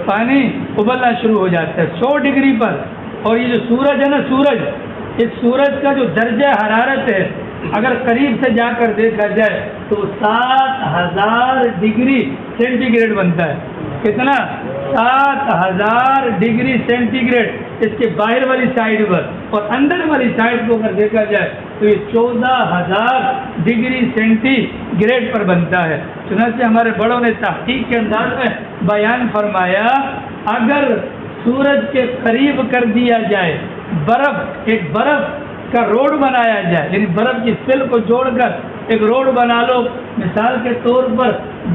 پانی ابلنا شروع ہو جاتا ہے 100 ڈگری پر۔ اور یہ جو سورج ہے نا، سورج، اس سورج کا جو درجہ حرارت ہے اگر قریب سے جا کر دیکھا جائے تو 7000 ڈگری سینٹی گریڈ بنتا ہے۔ کتنا؟ 7000 ڈگری سینٹی گریڈ اس کے باہر والی سائڈ پر، اور اندر والی سائڈ کو اگر دیکھا جائے تو یہ 14000 ڈگری سینٹی گریڈ پر بنتا ہے۔ چنانچہ ہمارے بڑوں نے تحقیق کے انداز میں بیان فرمایا، اگر سورج کے قریب کر دیا جائے برف، ایک برف کا روڈ بنایا جائے، یعنی برف کی سل کو جوڑ کر ایک روڈ بنا لو، مثال کے طور پر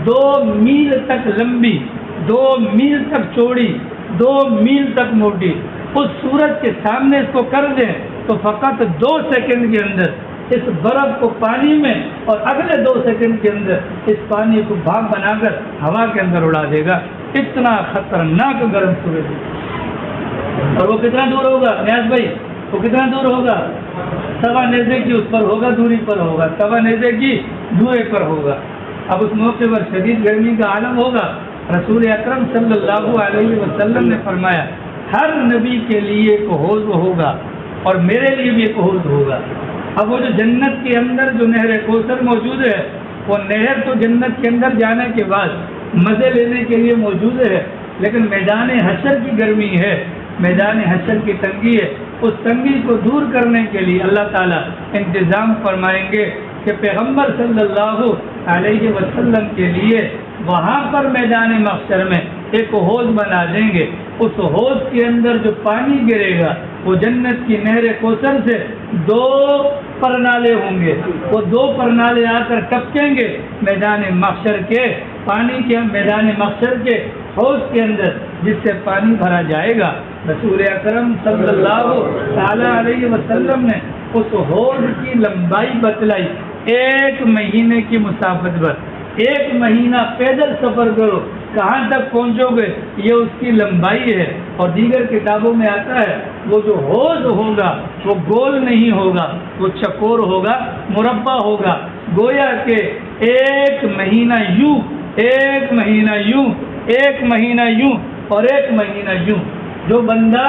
2 میل تک لمبی، 2 میل تک چوڑی، 2 میل تک موٹی، اس سورج کے سامنے اس کو کر دیں تو فقط 2 سیکنڈ کے اندر اس برف کو پانی میں، اور اگلے 2 سیکنڈ کے اندر اس پانی کو بھاپ بنا کر ہوا کے اندر اڑا دے گا۔ اتنا خطرناک گرم سورج ہے۔ اور وہ کتنا دور ہوگا نیاز بھائی؟ وہ کتنا دور ہوگا؟ سوا نیزے کی اس پر ہوگا، دوری پر ہوگا، سوا نیزے کی دوری پر ہوگا۔ اب اس موقع پر شدید گرمی کا عالم ہوگا۔ رسول اکرم صلی اللہ علیہ وسلم نے فرمایا ہر نبی کے لیے ایک حوض ہوگا اور میرے لیے بھی ایک حوض ہوگا۔ اب وہ جو جنت کے اندر جو نہر کوثر موجود ہے، وہ نہر تو جنت کے اندر جانے کے بعد مزے لینے کے لیے موجود ہے، لیکن میدان حشر کی گرمی ہے، میدان حشر کی تنگی ہے۔ اس تنگی کو دور کرنے کے لیے اللہ تعالیٰ انتظام فرمائیں گے کہ پیغمبر صلی اللہ علیہ وسلم کے لیے وہاں پر میدان محشر میں ایک حوض بنا دیں گے۔ اس حوض کے اندر جو پانی گرے گا وہ جنت کی نہر کوثر سے 2 پرنالے ہوں گے، وہ 2 پرنالے آ کر ٹپکیں گے میدان محشر کے پانی کے، میدان محشر کے حوض کے اندر، جس سے پانی بھرا جائے گا۔ رسول اکرم صلی اللہ تعالی علیہ وسلم نے اس حوض کی لمبائی بتلائی، 1 مہینے کی مسافت پر، 1 مہینہ پیدل سفر کرو، کہاں تک پہنچو گے، یہ اس کی لمبائی ہے۔ اور دیگر کتابوں میں آتا ہے وہ جو حوض ہوگا وہ گول نہیں ہوگا، وہ چکور ہوگا، مربع ہوگا، گویا کہ 1 مہینہ یوں، 1 مہینہ یوں، 1 مہینہ یوں اور 1 مہینہ یوں۔ جو بندہ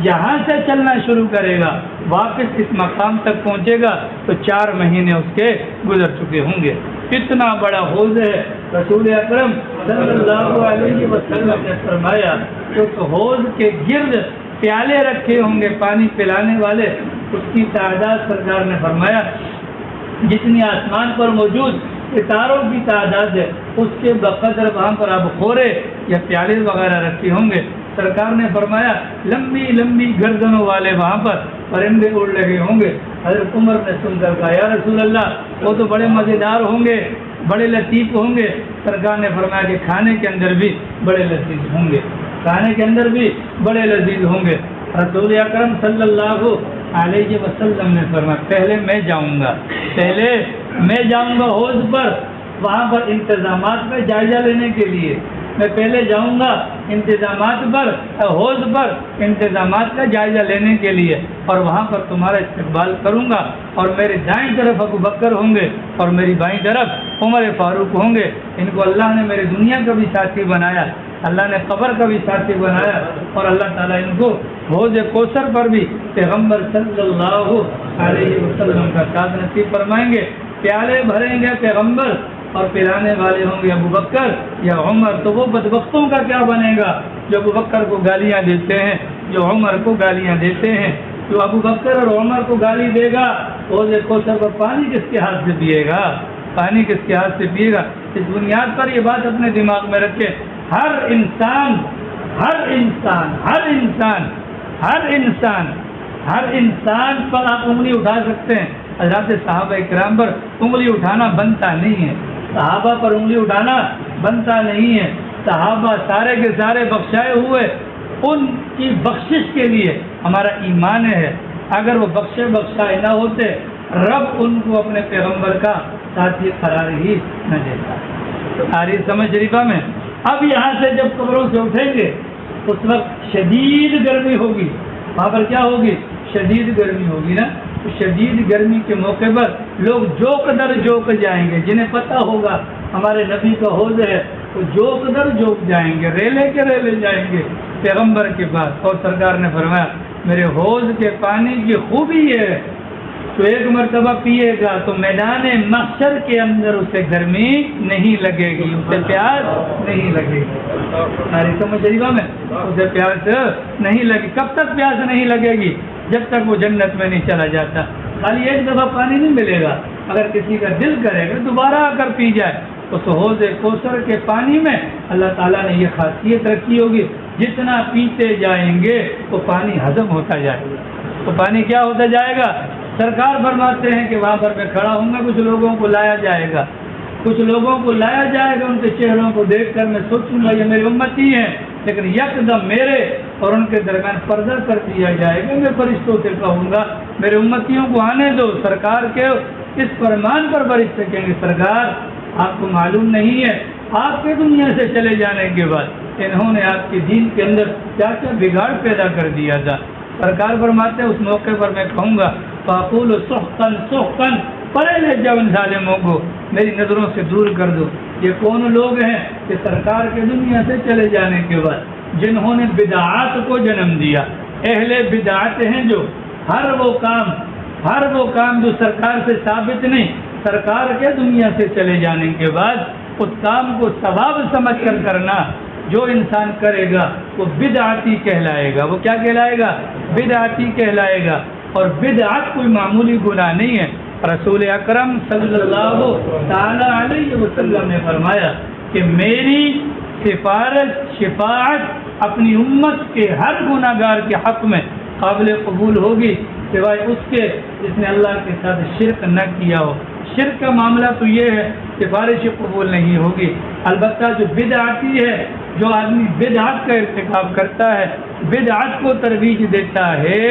یہاں سے چلنا شروع کرے گا واپس اس مقام تک پہنچے گا تو 4 مہینے اس کے گزر چکے ہوں گے۔ اتنا بڑا حوض ہے۔ رسول اکرم صلی اللہ علیہ وسلم نے فرمایا کہ اس حوض کے گرد پیالے رکھے ہوں گے پانی پلانے والے، اس کی تعداد سرکار نے فرمایا جتنی آسمان پر موجود ستاروں کی تعداد ہے اس کے بقدر وہاں پر اب خورے یا پیالے وغیرہ رکھے ہوں گے۔ سرکار نے فرمایا لمبی لمبی گردنوں والے وہاں پر پرندے اڑ لگے ہوں گے۔ حضرت عمر نے سن کر کہا یا رسول اللہ وہ تو بڑے مزیدار ہوں گے، بڑے لطیف ہوں گے۔ سرکار نے فرمایا کہ کھانے کے اندر بھی بڑے لذیذ ہوں گے، کھانے کے اندر بھی بڑے لذیذ ہوں گے۔ رسول اکرم صلی اللہ علیہ وسلم نے فرمایا پہلے میں جاؤں گا، پہلے میں جاؤں گا حوض پر، وہاں پر انتظامات کا جائزہ لینے کے لیے میں پہلے جاؤں گا، انتظامات پر، حوض پر انتظامات کا جائزہ لینے کے لیے، اور وہاں پر تمہارا استقبال کروں گا۔ اور میرے دائیں طرف ابو بکر ہوں گے اور میری بائیں طرف عمر فاروق ہوں گے۔ ان کو اللہ نے میری دنیا کا بھی ساتھی بنایا، اللہ نے قبر کا بھی ساتھی بنایا، اور اللہ تعالیٰ ان کو حوض کوثر پر بھی پیغمبر صلی اللہ علیہ وسلم کا ساتھ نصیب فرمائیں گے۔ پیالے بھریں گے پیغمبر اور پلانے والے ہوں گے ابو بکر یا عمر۔ تو وہ بدبختوں کا کیا بنے گا جو ابو بکر کو گالیاں دیتے ہیں، جو عمر کو گالیاں دیتے ہیں؟ جو ابو بکر اور عمر کو گالی دے گا حوض کوثر پر پانی کس کے ہاتھ سے پیے گا؟ پانی کس کے ہاتھ سے پیے گا؟ اس بنیاد پر یہ بات اپنے دماغ میں رکھیں، ہر انسان ہر انسان ہر انسان ہر انسان ہر انسان پر آپ انگلی اٹھا سکتے ہیں۔ حضرات صحابہ کرام پر انگلی اٹھانا بنتا نہیں ہے، صحابہ پر انگلی اٹھانا بنتا نہیں ہے۔ صحابہ سارے کے سارے بخشائے ہوئے، ان کی بخشش کے لیے ہمارا ایمان ہے۔ اگر وہ بخشائے نہ ہوتے رب ان کو اپنے پیغمبر کا ساتھی قرار ہی نہ دیتا۔ ساری سمجھ شریفہ میں اب یہاں سے جب قبروں سے اٹھیں گے اس وقت شدید گرمی ہوگی، وہاں پر کیا ہوگی؟ شدید گرمی ہوگی نا۔ تو شدید گرمی کے موقع پر لوگ جوک در جوک جائیں گے، جنہیں پتہ ہوگا ہمارے نبی کا حوض ہے وہ جوک در جوک جائیں گے، ریلے کے ریلے جائیں گے پیغمبر کے پاس۔ اور سرکار نے فرمایا میرے حوض کے پانی کی خوبی ہے تو 1 مرتبہ پیے گا تو میدان محشر کے اندر اسے گرمی نہیں لگے گی، اسے پیاس نہیں لگے گی۔ ساری سمجھ شریفہ میں اسے پیاس نہیں لگی۔ کب تک پیاس نہیں لگے گی؟ جب تک وہ جنت میں نہیں چلا جاتا۔ خالی 1 دفعہ پانی نہیں ملے گا، اگر کسی کا دل کرے گا دوبارہ آ کر پی جائے۔ اس حوض کوثر کے پانی میں اللہ تعالیٰ نے یہ خاصیت رکھی ہوگی جتنا پیتے جائیں گے وہ پانی ہضم ہوتا جائے گا۔ تو پانی کیا ہوتا جائے گا؟ سرکار فرماتے ہیں کہ وہاں پر میں کھڑا ہوں گا، کچھ لوگوں کو لایا جائے گا، کچھ لوگوں کو لایا جائے گا، ان کے چہروں کو دیکھ کر میں سوچوں گا یہ میری امتی ہیں، لیکن یکدم میرے اور ان کے درمیان پردہ کر دیا جائے گا۔ میں فرشتوں سے کہوں گا میرے امتیوں کو آنے دو۔ سرکار کے اس فرمان پر فرشتے کہیں گے سرکار آپ کو معلوم نہیں ہے آپ کے دنیا سے چلے جانے کے بعد انہوں نے آپ کے دین کے اندر کیا کیا بگاڑ پیدا کر دیا تھا۔ سرکار فرماتے ہیں اس موقع پر میں کہوں گا فاقول سحقن سحقن، پرے لے جاؤ ان ظالموں کو، میری نظروں سے دور کر دو۔ یہ کون لوگ ہیں کہ سرکار کے دنیا سے چلے جانے کے بعد جنہوں نے بدعات کو جنم دیا، اہل بدعات ہیں جو ہر وہ کام جو سرکار سے ثابت نہیں، سرکار کے دنیا سے چلے جانے کے بعد اس کام کو ثواب سمجھ کر کرنا جو انسان کرے گا وہ بدعتی کہلائے گا۔ وہ کیا کہلائے گا؟ بدعتی کہلائے گا۔ اور بدعت کوئی معمولی گناہ نہیں ہے۔ رسول اکرم صلی اللہ تعالی علیہ وسلم نے فرمایا کہ میری شفاعت اپنی امت کے ہر گناہ گار کے حق میں قابل قبول ہوگی سوائے اس کے جس نے اللہ کے ساتھ شرک نہ کیا ہو۔ شرک کا معاملہ تو یہ ہے سفارش قبول نہیں ہوگی۔ البتہ جو بدعتی ہے، جو آدمی بدعت کا ارتکاب کرتا ہے، بدعت کو ترویج دیتا ہے،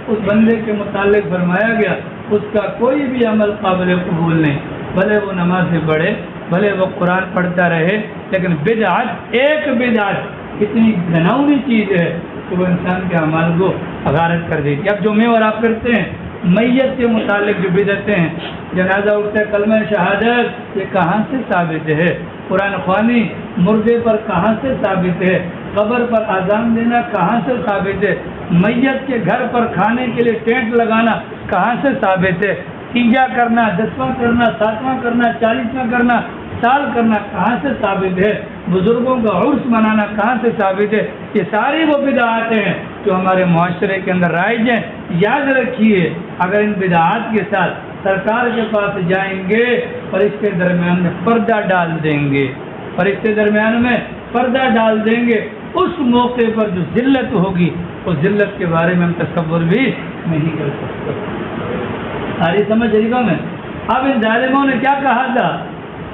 اس بندے کے متعلق فرمایا گیا اس کا کوئی بھی عمل قابل قبول نہیں، بھلے وہ نمازیں پڑھے، بھلے وہ قرآن پڑھتا رہے، لیکن بدعت، ایک بدعت اتنی گھناؤنی چیز ہے کہ وہ انسان کے اعمال کو غارت کر دیتی۔ اب جو میں اور آپ کرتے ہیں میت کے متعلق جو بدعتیں ہیں، جنازہ اٹھتا ہے، کلمہ شہادت، یہ کہاں سے ثابت ہے؟ قرآن خوانی مردے پر کہاں سے ثابت ہے؟ قبر پر اذان دینا کہاں سے ثابت ہے؟ میت کے گھر پر کھانے کے لیے ٹینٹ لگانا کہاں سے ثابت ہے؟ تیجا کرنا، 10واں کرنا، 7واں کرنا، 40واں کرنا، سال کرنا کہاں سے ثابت ہے؟ بزرگوں کا عرس منانا کہاں سے ثابت ہے؟ یہ ساری وہ بدعات ہیں جو ہمارے معاشرے کے اندر رائج ہیں۔ یاد رکھیے، اگر ان بدعات کے ساتھ سرکار کے پاس جائیں گے، فرشتے درمیان میں پردہ ڈال دیں گے، فرشتے درمیان میں پردہ ڈال دیں گے، اس موقع پر جو ذلت ہوگی، اس ذلت کے بارے میں ہم تصور بھی نہیں کر سکتے۔ ساری سمجھ ریگا میں؟ اب ان ظالموں نے کیا کہا تھا؟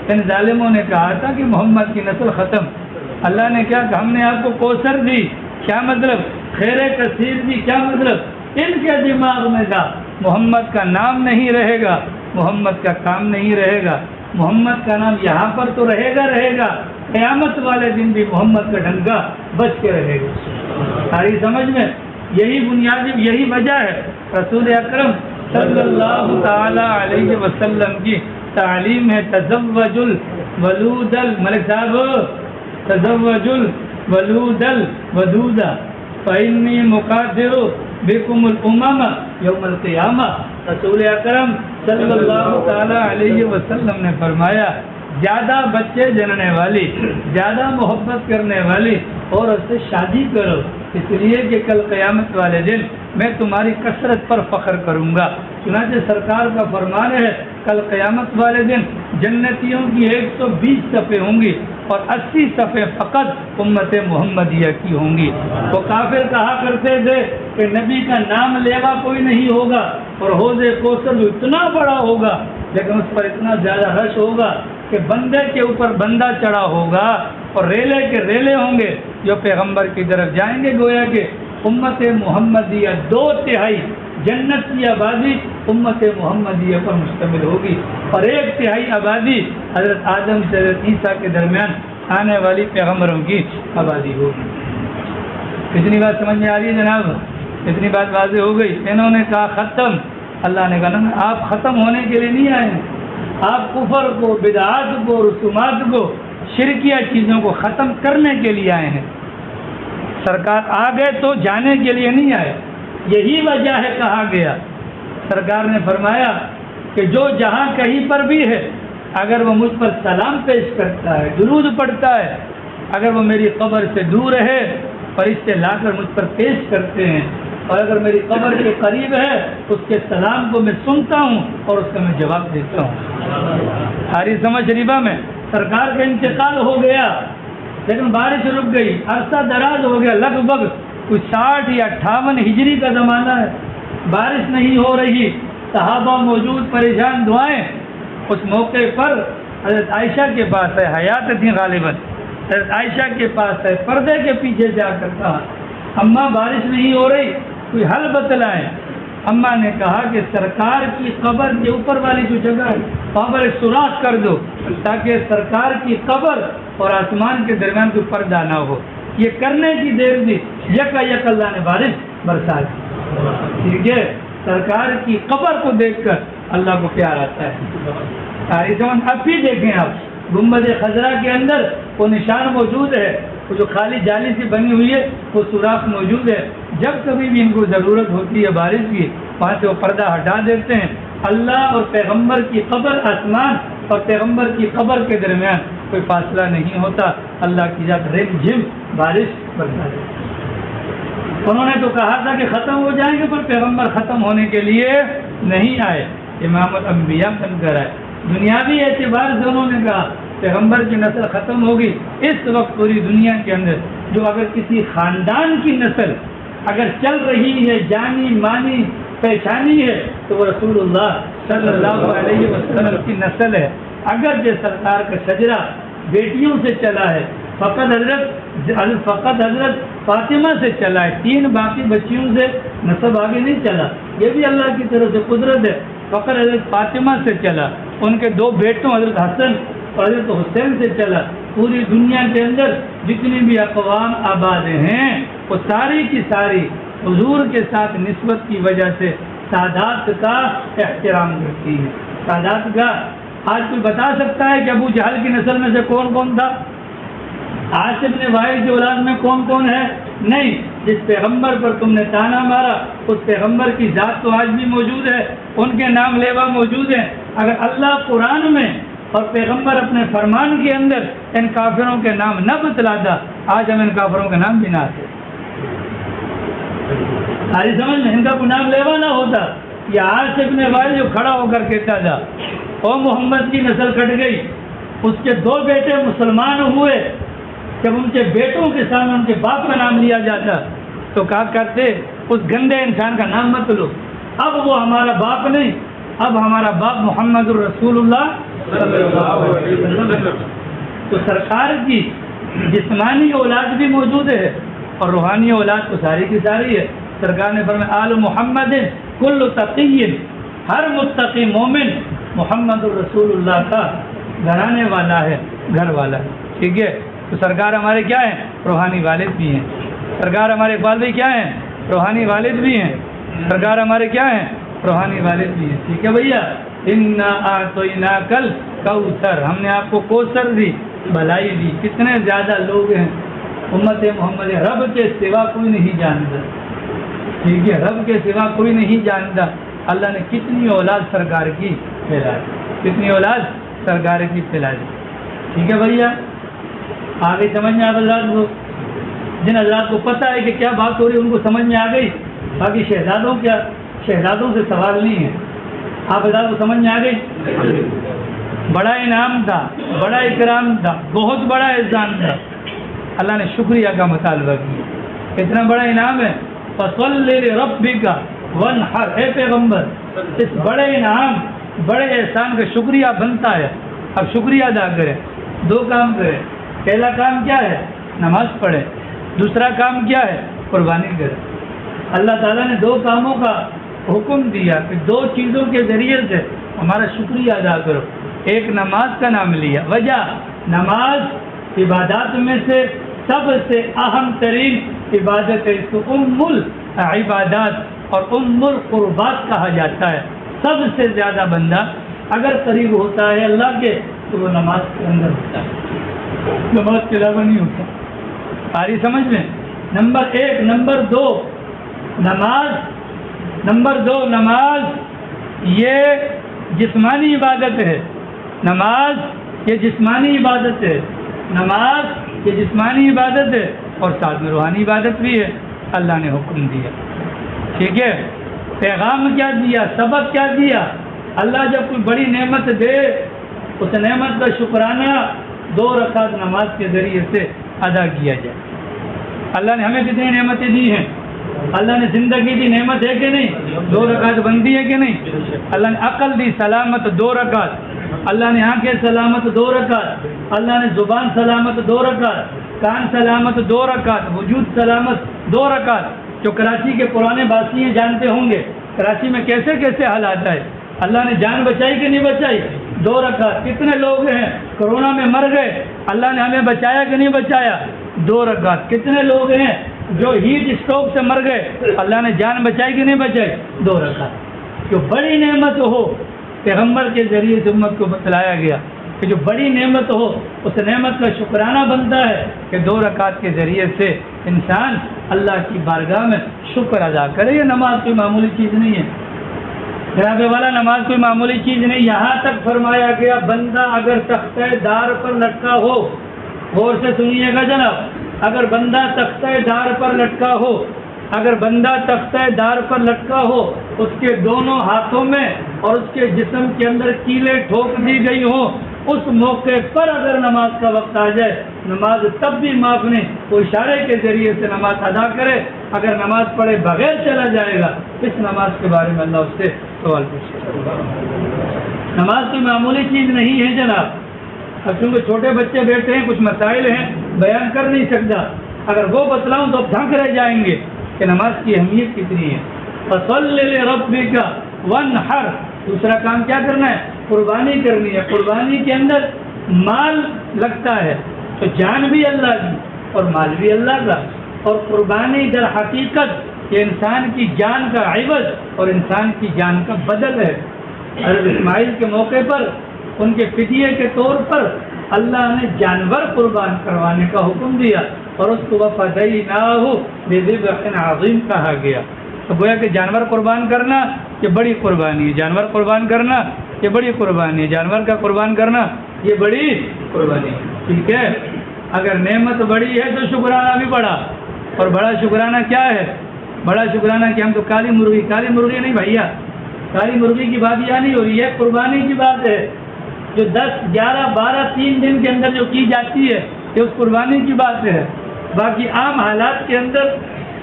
ان ظالموں نے کہا تھا کہ محمد کی نسل ختم۔ اللہ نے کیا کہا؟ ہم نے آپ کو کوثر دی، کیا مطلب؟ خیر کثیر دی، کیا مطلب؟ ان کے دماغ میں تھا محمد کا نام نہیں رہے گا، محمد کا کام نہیں رہے گا، محمد کا نام یہاں پر تو رہے گا، قیامت والے دن بھی محمد کا ڈنکا بچ کے رہے گا۔ ساری سمجھ میں؟ یہی بنیادی، یہی وجہ ہے رسول اکرم صلی اللہ تعالی علیہ وسلم کی تعلیم ہے، تزوج الولود ملک صاحب، تزوج الولود الودود فإنی مقاتل بکم الامم یوم القیامہ۔ رسول اکرم صلی اللہ تعالی علیہ وسلم نے فرمایا، زیادہ بچے جننے والی، زیادہ محبت کرنے والی عورت سے شادی کرو، اس لیے کہ کل قیامت والے دن میں تمہاری کثرت پر فخر کروں گا۔ چنانچہ سرکار کا فرمان ہے، کل قیامت والے دن جنتیوں کی 120 صفیں ہوں گی اور 80 صفیں فقط امت محمدیہ کی ہوں گی۔ وہ کافر کہا کرتے تھے کہ نبی کا نام لیوا کوئی نہیں ہوگا اور حوض کوثر اتنا بڑا ہوگا، لیکن اس پر اتنا زیادہ رش ہوگا کہ بندے کے اوپر بندہ چڑھا ہوگا اور ریلے کے ریلے ہوں گے جو پیغمبر کی طرف جائیں گے۔ گویا کہ امت محمدیہ 2/3 جنت کی آبادی امت محمدیہ پر مشتمل ہوگی اور 1/3 آبادی حضرت آدم سے حضرت عیسیٰ کے درمیان آنے والی پیغمبروں کی آبادی ہوگی۔ کتنی بات سمجھ میں آ رہی ہے جناب؟ اتنی بات واضح ہو گئی۔ انہوں نے کہا ختم، اللہ نے کہا نا، آپ ختم ہونے کے لیے نہیں آئے ہیں، آپ کفر کو، بدعات کو، رسومات کو، شرکیہ چیزوں کو ختم کرنے کے لیے آئے ہیں۔ سرکار آ گئے تو جانے کے لیے نہیں آئے، یہی وجہ ہے کہا گیا۔ سرکار نے فرمایا کہ جو جہاں کہیں پر بھی ہے، اگر وہ مجھ پر سلام پیش کرتا ہے، درود پڑھتا ہے، اگر وہ میری قبر سے دور ہے، فرشتے لا کر مجھ پر پیش کرتے ہیں، اور اگر میری قبر کے قریب ہے اس کے سلام کو میں سنتا ہوں اور اس کا میں جواب دیتا ہوں۔ ساری سمجھ ریبا میں؟ سرکار کا انتقال ہو گیا لیکن بارش رک گئی، عرصہ دراز ہو گیا، لگ بھگ کچھ 60 یا 58 ہجری کا زمانہ ہے، بارش نہیں ہو رہی، صحابہ موجود، پریشان، دعائیں۔ اس موقع پر حضرت عائشہ کے پاس ہے، حیات تھی غالباً، حضرت عائشہ کے پاس ہے، پردے کے پیچھے جا کر کہا، اماں بارش نہیں ہو رہی، کوئی حل بتلائیں۔ اماں نے کہا کہ سرکار کی قبر کے اوپر والی جو جگہ ہے وہاں پر ایک سوراخ کر دو تاکہ سرکار کی قبر اور آسمان کے درمیان کوئی پردہ نہ ہو۔ یہ کرنے کی دیر دی، یک اللہ نے بارش برسا دی۔ ٹھیک ہے، سرکار کی قبر کو دیکھ کر اللہ کو پیار آتا ہے۔ اب بھی دیکھیں آپ، گنبد خضرا کے اندر وہ نشان موجود ہے، وہ جو خالی جالی سے بنی ہوئی ہے وہ سوراخ موجود ہے۔ جب کبھی بھی ان کو ضرورت ہوتی ہے بارش کی، وہاں سے وہ پردہ ہٹا دیتے ہیں۔ اللہ اور پیغمبر کی قبر، آسمان اور پیغمبر کی قبر کے درمیان کوئی فاصلہ نہیں ہوتا، اللہ کی ذات رم جھم بارش برسا دیتی ہے۔ انہوں نے تو کہا تھا کہ ختم ہو جائیں گے، پر پیغمبر ختم ہونے کے لیے نہیں آئے، امام الانبیاء بن کر آئے۔ دنیاوی اعتبار سے انہوں نے کہا پیغمبر کی نسل ختم ہوگی۔ اس وقت پوری دنیا کے اندر جو اگر کسی خاندان کی نسل اگر چل رہی ہے، جانی مانی پہچانی ہے، تو وہ رسول اللہ صلی اللہ علیہ وسلم کی نسل ہے۔ اگر جو سرکار کا شجرہ بیٹیوں سے چلا ہے، فقط حضرت فاطمہ سے چلا ہے، 3 باقی بچیوں سے نسب آگے نہیں چلا، یہ بھی اللہ کی طرف سے قدرت ہے۔ فخر حضرت فاطمہ سے چلا، ان کے 2 بیٹوں حضرت حسن اور حضرت حسین سے چلا۔ پوری دنیا کے اندر جتنی بھی اقوام آباد ہیں وہ ساری کی ساری حضور کے ساتھ نسبت کی وجہ سے سادات کا احترام کرتی ہے۔ سادات کا آج کوئی بتا سکتا ہے کہ ابو جہل کی نسل میں سے کون کون تھا؟ عاصم بن وائل کی اولاد میں کون کون ہے؟ نہیں۔ جس پیغمبر پر تم نے تانا مارا اس پیغمبر کی ذات تو آج بھی موجود ہے، ان کے نام لیوا موجود ہیں۔ اگر اللہ قرآن میں اور پیغمبر اپنے فرمان کے اندر ان کافروں کے نام نہ بتلاتا، آج ہم ان کافروں کے نام بھی نہ آتے۔ ساری سمجھ میں ان کا کوئی نام لیوا نہ ہوتا۔ یہ عاصم بن وائل جو کھڑا ہو کر کہتا تھا او محمد کی نسل کٹ گئی، اس کے 2 بیٹے مسلمان ہوئے، جب ان کے بیٹوں کے سامنے ان کے باپ کا نام لیا جاتا تو کہا کرتے اس گندے انسان کا نام مت لو، اب وہ ہمارا باپ نہیں، اب ہمارا باپ محمد الرسول اللہ صلی اللہ علیہ وسلم۔ تو سرکار کی جسمانی اولاد بھی موجود ہے اور روحانی اولاد تو ساری کی ساری ہے۔ سرکار نے فرمایا آل محمد کل تقی، ہر متقی مومن محمد الرسول اللہ کا گھرانے والا ہے، گھر والا ہے، ٹھیک ہے۔ تو سرکار ہمارے کیا ہیں؟ روحانی والد بھی ہیں۔ سرکار ہمارے اقبال بھائی کیا ہیں؟ روحانی والد بھی ہیں۔ سرکار ہمارے کیا ہیں؟ روحانی والد بھی ہیں، ٹھیک ہے بھیا۔ انا اعطیناک الکوثر، ہم نے آپ کو کوثر دی، بھلائی دی۔ کتنے زیادہ لوگ ہیں امت محمد، رب کے سوا کوئی نہیں جانتا، ٹھیک ہے، رب کے سوا کوئی نہیں جانتا۔ اللہ نے کتنی اولاد سرکار کی پھیلائی، کتنی اولاد سرکار کی پھیلائی، ٹھیک ہے بھیا۔ آگے سمجھ میں آپ حضرات کو، جن حضرات کو پتہ ہے کہ کیا بات ہو رہی ہے ان کو سمجھ میں آ گئی۔ باقی شہزادوں سے سوال نہیں ہے، آپ حضرات کو سمجھ میں آ گئی۔ بڑا انعام تھا، بڑا اکرام تھا، بہت بڑا احسان تھا، اللہ نے شکریہ کا مطالبہ کیا۔ اتنا بڑا انعام ہے، فصل لربک وانحر، اے پیغمبر اس بڑے انعام بڑے احسان کا شکریہ بنتا ہے، اب شکریہ ادا کریں۔ 2 کام کریں، پہلا کام کیا ہے؟ نماز پڑھیں، دوسرا کام کیا ہے؟ قربانی کریں۔ اللہ تعالیٰ نے 2 کاموں کا حکم دیا کہ 2 چیزوں کے ذریعے سے ہمارا شکریہ ادا کرو۔ ایک نماز کا نام لیا، وجہ نماز عبادات میں سے سب سے اہم ترین عبادت ہے، اس کو ام العبادات اور ام القربات کہا جاتا ہے۔ سب سے زیادہ بندہ اگر قریب ہوتا ہے اللہ کے تو وہ نماز کے اندر ہوتا ہے، نماز کے علاوہ نہیں ہوتا۔ ساری سمجھ میں؟ نمبر 1۔ نمبر 2 نماز یہ جسمانی عبادت ہے، نماز یہ جسمانی عبادت ہے، نماز یہ جسمانی عبادت ہے اور ساتھ میں روحانی عبادت بھی ہے، اللہ نے حکم دیا، ٹھیک ہے۔ پیغام کیا دیا، سبق کیا دیا؟ اللہ جب کوئی بڑی نعمت دے اس نعمت کا شکرانہ 2 رکعت نماز کے ذریعے سے ادا کیا جائے۔ اللہ نے ہمیں کتنی نعمتیں دی ہیں؟ اللہ نے زندگی دی، نعمت ہے کہ نہیں؟ 2 رکعت بنتی ہے کہ نہیں؟ اللہ نے عقل دی، سلامت 2 رکعت، اللہ نے آنکھیں سلامت 2 رکعت، اللہ نے زبان سلامت 2 رکعت، کان سلامت 2 رکعت، وجود سلامت 2 رکعت۔ جو کراچی کے پرانے باسی ہیں جانتے ہوں گے کراچی میں کیسے کیسے حالات ہے، اللہ نے جان بچائی کہ نہیں بچائی؟ 2 رکعت۔ کتنے لوگ ہیں کورونا میں مر گئے، اللہ نے ہمیں بچایا کہ نہیں بچایا؟ 2 رکعت۔ کتنے لوگ ہیں جو ہیٹ اسٹروک سے مر گئے، اللہ نے جان بچائی کہ نہیں بچائی؟ 2 رکعت۔ جو بڑی نعمت ہو پیغمبر کے ذریعے سے امت کو بتلایا گیا کہ جو بڑی نعمت ہو اس نعمت کا شکرانہ بنتا ہے کہ 2 رکعت کے ذریعے سے انسان اللہ کی بارگاہ میں شکر ادا کرے۔ یہ نماز کوئی معمولی چیز نہیں ہے جناب والا، نماز کوئی معمولی چیز نہیں۔ یہاں تک فرمایا گیا بندہ اگر تختہ دار پر لٹکا ہو، غور سے سنیے گا جناب، اگر بندہ تختہ دار پر لٹکا ہو، اگر بندہ تختہ دار پر لٹکا ہو، اس کے دونوں ہاتھوں میں اور اس کے جسم کے اندر کیلیں ٹھوک دی گئی ہوں، اس موقع پر اگر نماز کا وقت آ جائے نماز تب بھی معاف نہیں، وہ اشارے کے ذریعے سے نماز ادا کرے۔ اگر نماز پڑھے بغیر چلا جائے گا اس نماز کے بارے میں اللہ اس سے سوال پوچھے گا۔ نماز کوئی معمولی چیز نہیں ہے جناب، اب کیونکہ چھوٹے بچے بیٹھے ہیں کچھ مسائل ہیں بیان کر نہیں سکتا، اگر وہ بتلاؤں تو اب دھنک رہ جائیں گے کہ نماز کی اہمیت کتنی ہے۔ فصل لربک وانحر، دوسرا کام کیا کرنا ہے؟ قربانی کرنی ہے. قربانی کے اندر مال لگتا ہے تو جان بھی اللہ کی اور مال بھی اللہ کا. اور قربانی در حقیقت یہ انسان کی جان کا عوض اور انسان کی جان کا بدل ہے. حضرت اسماعیل کے موقع پر ان کے فدیے کے طور پر اللہ نے جانور قربان کروانے کا حکم دیا اور اس کو وَفَدَيْنَاهُ بِذِبْحٍ عَظِيمٍ کہا گیا. تو گویا کہ جانور قربان کرنا یہ بڑی قربانی ہے. جانور قربان کرنا یہ بڑی قربانی ہے. جانور کا قربان کرنا یہ بڑی قربانی ہے. ٹھیک ہے. اگر نعمت بڑی ہے تو شکرانہ بھی بڑا. اور بڑا شکرانہ کیا ہے؟ بڑا شکرانہ کہ ہم تو کالی مرغی نہیں بھیا، کالی مرغی کی بات یہاں نہیں ہو رہی ہے، قربانی کی بات ہے جو 10 11 12 3 دن کے اندر جو کی جاتی ہے یہ اس قربانی کی بات ہے. باقی عام حالات کے اندر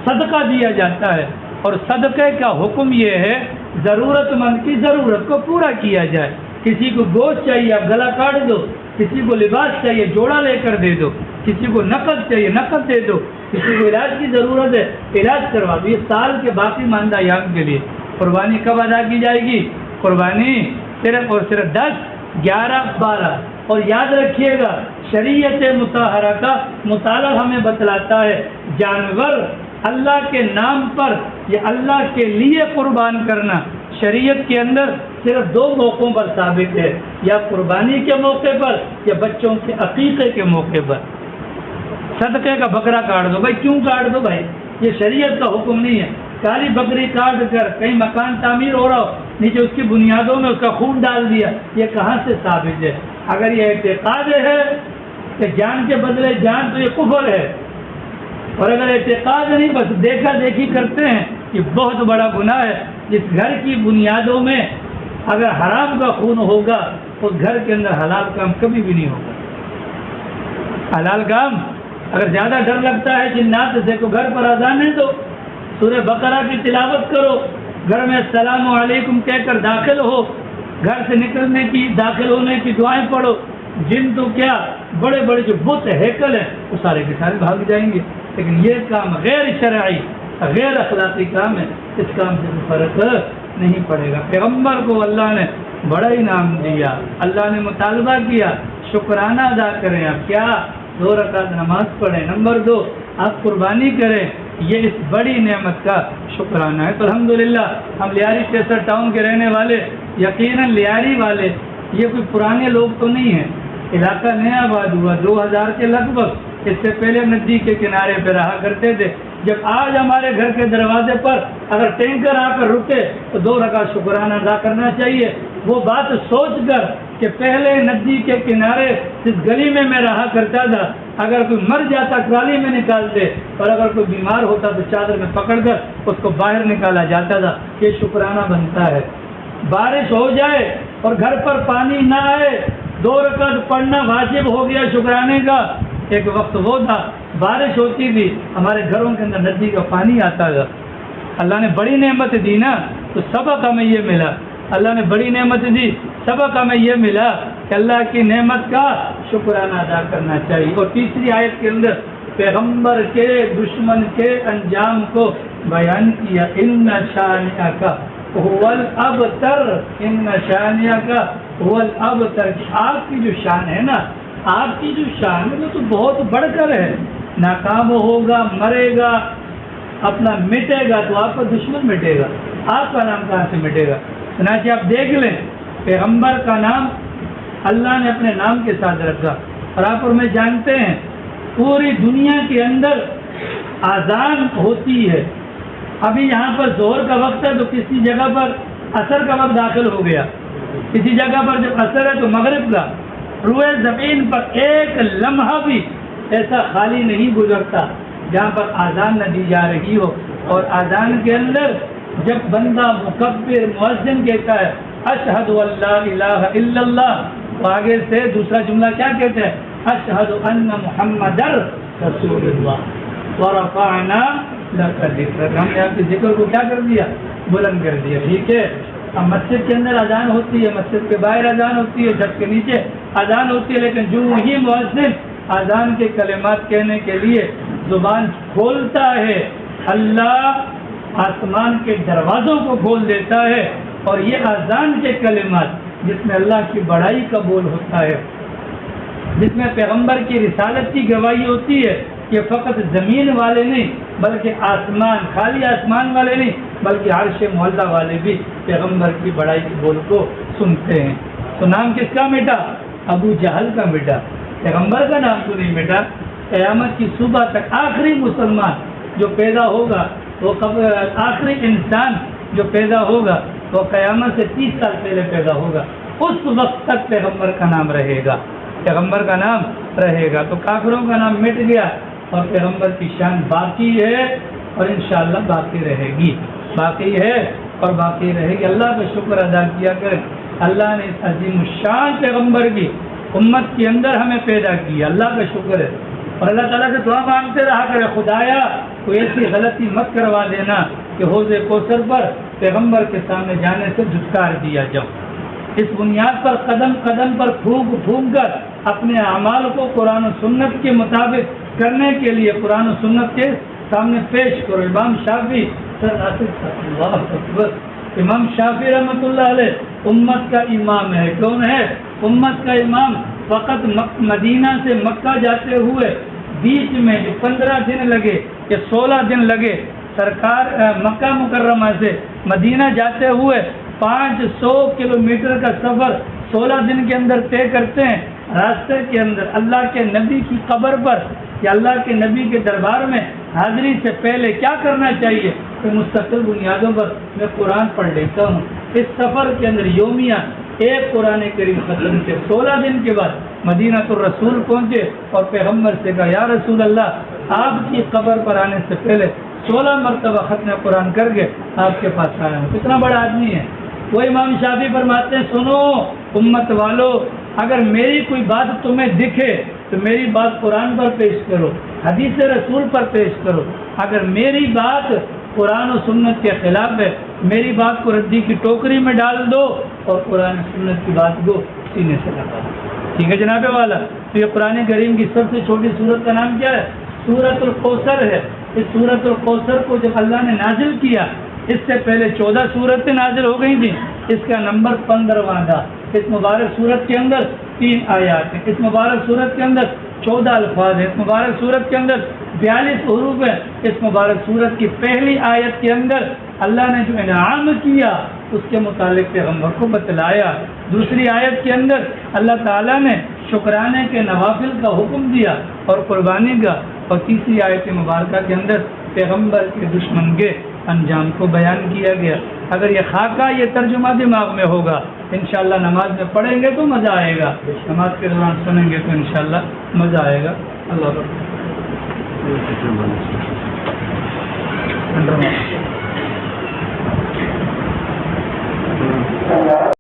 صدقہ دیا جاتا ہے اور صدقے کا حکم یہ ہے ضرورت مند کی ضرورت کو پورا کیا جائے. کسی کو گوشت چاہیے آپ گلا کاٹ دو، کسی کو لباس چاہیے جوڑا لے کر دے دو، کسی کو نقد چاہیے نقد دے دو، کسی کو علاج کی ضرورت ہے علاج کروا دو. یہ سال کے باقی ماندہ ایام کے لیے قربانی کب ادا کی جائے گی؟ قربانی صرف اور صرف 10 11 12. اور یاد رکھیے گا شریعت مطہرہ کا مطالعہ ہمیں بتلاتا ہے جانور اللہ کے نام پر یا اللہ کے لیے قربان کرنا شریعت کے اندر صرف 2 موقعوں پر ثابت ہے، یا قربانی کے موقع پر یا بچوں کے عقیقے کے موقع پر. صدقے کا بکرا کاٹ دو بھائی، کیوں کاٹ دو بھائی؟ یہ شریعت کا حکم نہیں ہے. کالی بکری کاٹ کر کہیں مکان تعمیر ہو رہا ہو نیچے اس کی بنیادوں میں اس کا خون ڈال دیا، یہ کہاں سے ثابت ہے؟ اگر یہ اعتقاد ہے کہ جان کے بدلے جان تو یہ کفر ہے، اور اگر اعتقاد نہیں بس دیکھا دیکھی کرتے ہیں یہ بہت بڑا گناہ ہے. جس گھر کی بنیادوں میں اگر حرام کا خون ہوگا اس گھر کے اندر حلال کام کبھی بھی نہیں ہوگا. حلال کام اگر زیادہ ڈر لگتا ہے جنات سے تو گھر پر اذان ہے تو سورہ بقرہ کی تلاوت کرو، گھر میں السلام علیکم کہہ کر داخل ہو، گھر سے نکلنے کی داخل ہونے کی دعائیں پڑھو. جن تو کیا بڑے بڑے جو بت ہیکل ہیں وہ سارے کے سارے بھاگ جائیں گے. لیکن یہ کام غیر شرعی غیر اخلاقی کام ہے، اس کام سے فرق نہیں پڑے گا. پیغمبر کو اللہ نے بڑا انعام دیا، اللہ نے مطالبہ کیا شکرانہ ادا کریں. آپ کیا 2 رکعت نماز پڑھیں. نمبر 2 آپ قربانی کریں. یہ اس بڑی نعمت کا شکرانہ ہے. تو الحمدللہ ہم لیاری 63 ٹاؤن کے رہنے والے یقیناً لیاری والے یہ کوئی پرانے لوگ تو نہیں ہیں. علاقہ نیا آباد ہوا 2000 کے لگ بھگ. اس سے پہلے ندی کے کنارے پہ رہا کرتے تھے. جب آج ہمارے گھر کے دروازے پر اگر ٹینکر آ کر رکے تو 2 رکعت شکرانہ ادا کرنا چاہیے. وہ بات سوچ کر کہ پہلے ندی کے کنارے جس گلی میں رہا کرتا تھا اگر کوئی مر جاتا ٹرالی میں نکالتے اور اگر کوئی بیمار ہوتا تو چادر میں پکڑ کر اس کو باہر نکالا جاتا تھا. یہ شکرانہ بنتا ہے. بارش ہو جائے اور گھر پر پانی نہ آئے 2 رکعت پڑھنا واجب ہو گیا شکرانے کا. ایک وقت وہ تھا بارش ہوتی تھی ہمارے گھروں کے اندر ندی کا پانی آتا تھا. اللہ نے بڑی نعمت دی نا تو سبق ہمیں یہ ملا. اللہ نے بڑی نعمت دی، سبق ہمیں یہ ملا کہ اللہ کی نعمت کا شکرانہ ادا کرنا چاہیے. اور تیسری آیت کے اندر پیغمبر کے دشمن کے انجام کو بیان کیا. ان شانئک هو الابتر، ان شانئک هو الابتر. آپ کی جو شان ہے نا، آپ کی جو شان ہے وہ تو بہت بڑھ کر ہے. ناکام ہوگا، مرے گا، اپنا مٹے گا تو آپ کا دشمن مٹے گا. آپ کا نام کہاں سے مٹے گا؟ چنانچہ آپ دیکھ لیں پیغمبر کا نام اللہ نے اپنے نام کے ساتھ رکھا. اور آپ اور میں جانتے ہیں پوری دنیا کے اندر اذان ہوتی ہے. ابھی یہاں پر ظہر کا وقت ہے تو کسی جگہ پر عصر کا وقت داخل ہو گیا، کسی جگہ پر جب عصر ہے تو مغرب کا. روئے زمین پر ایک لمحہ بھی ایسا خالی نہیں گزرتا جہاں پر اذان نہ دی جا رہی ہو. اور اذان کے اندر جب بندہ مکبر مؤذن کہتا ہے اشہد ان لا الہ الا اللہ تو آگے سے دوسرا جملہ کیا کہتے ہیں؟ اشہد ان محمد رسول اللہ ورفعنا لک ذکرک. ہم نے آپ کے ذکر کو کیا کر دیا؟ بلند کر دیا. ٹھیک ہے. اب مسجد کے اندر اذان ہوتی ہے، مسجد کے باہر اذان ہوتی ہے، چھت کے نیچے اذان ہوتی ہے. لیکن جو ہی مؤذن اذان کے کلمات کہنے کے لیے زبان کھولتا ہے اللہ آسمان کے دروازوں کو کھول دیتا ہے اور یہ اذان کے کلمات جس میں اللہ کی بڑائی کا بول ہوتا ہے، جس میں پیغمبر کی رسالت کی گواہی ہوتی ہے کہ فقط زمین والے نہیں بلکہ آسمان، خالی آسمان والے نہیں بلکہ عرش معلیٰ والے بھی پیغمبر کی بڑائی کے بول کو سنتے ہیں۔ تو نام کس کا مٹا؟ ابو جہل کا مٹا، پیغمبر کا نام تو نہیں مٹا۔ قیامت کی صبح تک آخری مسلمان جو پیدا ہوگا، وہ آخری انسان جو پیدا ہوگا وہ قیامت سے 30 سال پہلے پیدا ہوگا، اس وقت تک پیغمبر کا نام رہے گا، پیغمبر کا نام رہے گا۔ تو کافروں کا نام مٹ گیا اور پیغمبر کی شان باقی ہے اور انشاءاللہ باقی رہے گی، باقی ہے اور باقی رہے گی۔ اللہ کا شکر ادا کیا کریں، اللہ نے اس عظیم الشان پیغمبر کی امت کے اندر ہمیں پیدا کیا، اللہ کا شکر ہے۔ اور اللہ تعالیٰ سے دعا مانگتے رہا کرے، خدایا کوئی ایسی غلطی مت کروا دینا کہ حوض کوثر پر پیغمبر کے سامنے جانے سے دھتکار دیا جاؤ۔ اس بنیاد پر قدم قدم پر پھونک پھونک کر اپنے اعمال کو قرآن و سنت کے مطابق کرنے کے لیے قرآن و سنت کے سامنے پیش کرو۔ امام شافعی اللہ اکبر، امام شافعی رحمۃ اللہ علیہ امت کا امام ہے۔ کون ہے امت کا امام؟ فقط مدینہ سے مکہ جاتے ہوئے بیچ میں جو 15 دن لگے یا 16 دن لگے، سرکار مکہ مکرمہ سے مدینہ جاتے ہوئے 500 کلومیٹر کا سفر 16 دن کے اندر طے کرتے ہیں۔ راستے کے اندر اللہ کے نبی کی قبر پر یا اللہ کے نبی کے دربار میں حاضری سے پہلے کیا کرنا چاہیے کہ مستقل بنیادوں پر میں قرآن پڑھ لیتا ہوں۔ اس سفر کے اندر یومیہ ایک قرآن کریم ختم کے 16 دن کے بعد مدینہ الرسول پہنچے اور پیغمبر سے کہا یا رسول اللہ، آپ کی قبر پر آنے سے پہلے 16 مرتبہ ختم قرآن کر کے آپ کے پاس آیا ہوں۔ کتنا بڑا آدمی ہے وہ۔ امام شافعی فرماتے ہیں سنو امت والو، اگر میری کوئی بات تمہیں دکھے تو میری بات قرآن پر پیش کرو، حدیث رسول پر پیش کرو۔ اگر میری بات قرآن و سنت کے خلاف ہے، میری بات کو ردی کی ٹوکری میں ڈال دو اور قرآن و سنت کی بات کو سینے سے لگا دو۔ ٹھیک ہے جناب والا۔ تو یہ قرآن کریم کی سب سے چھوٹی سورت کا نام کیا ہے؟ سورۃ الکوثر ہے۔ اس سورۃ الکوثر کو جب اللہ نے نازل کیا، اس سے پہلے 14 سورتیں نازل ہو گئی تھیں، اس کا نمبر 15واں تھا۔ اس مبارک سورت کے اندر 3 آیات ہیں، اس مبارک سورت کے اندر 14 الفاظ ہیں، اس مبارک سورت کے اندر 42 حروف ہیں۔ اس مبارک سورت کی پہلی آیت کے اندر اللہ نے جو انعام کیا اس کے متعلق پیغمبر کو بتلایا۔ دوسری آیت کے اندر اللہ تعالیٰ نے شکرانے کے نوافل کا حکم دیا اور قربانی کا، اور تیسری آیت مبارکہ کے اندر پیغمبر کے دشمن کے انجام کو بیان کیا گیا۔ اگر یہ خاکہ، یہ ترجمہ دماغ میں ہوگا، انشاءاللہ نماز میں پڑھیں گے تو مزہ آئے گا، نماز کے دوران سنیں گے تو انشاءاللہ مزہ آئے گا۔ اللہ حافظ۔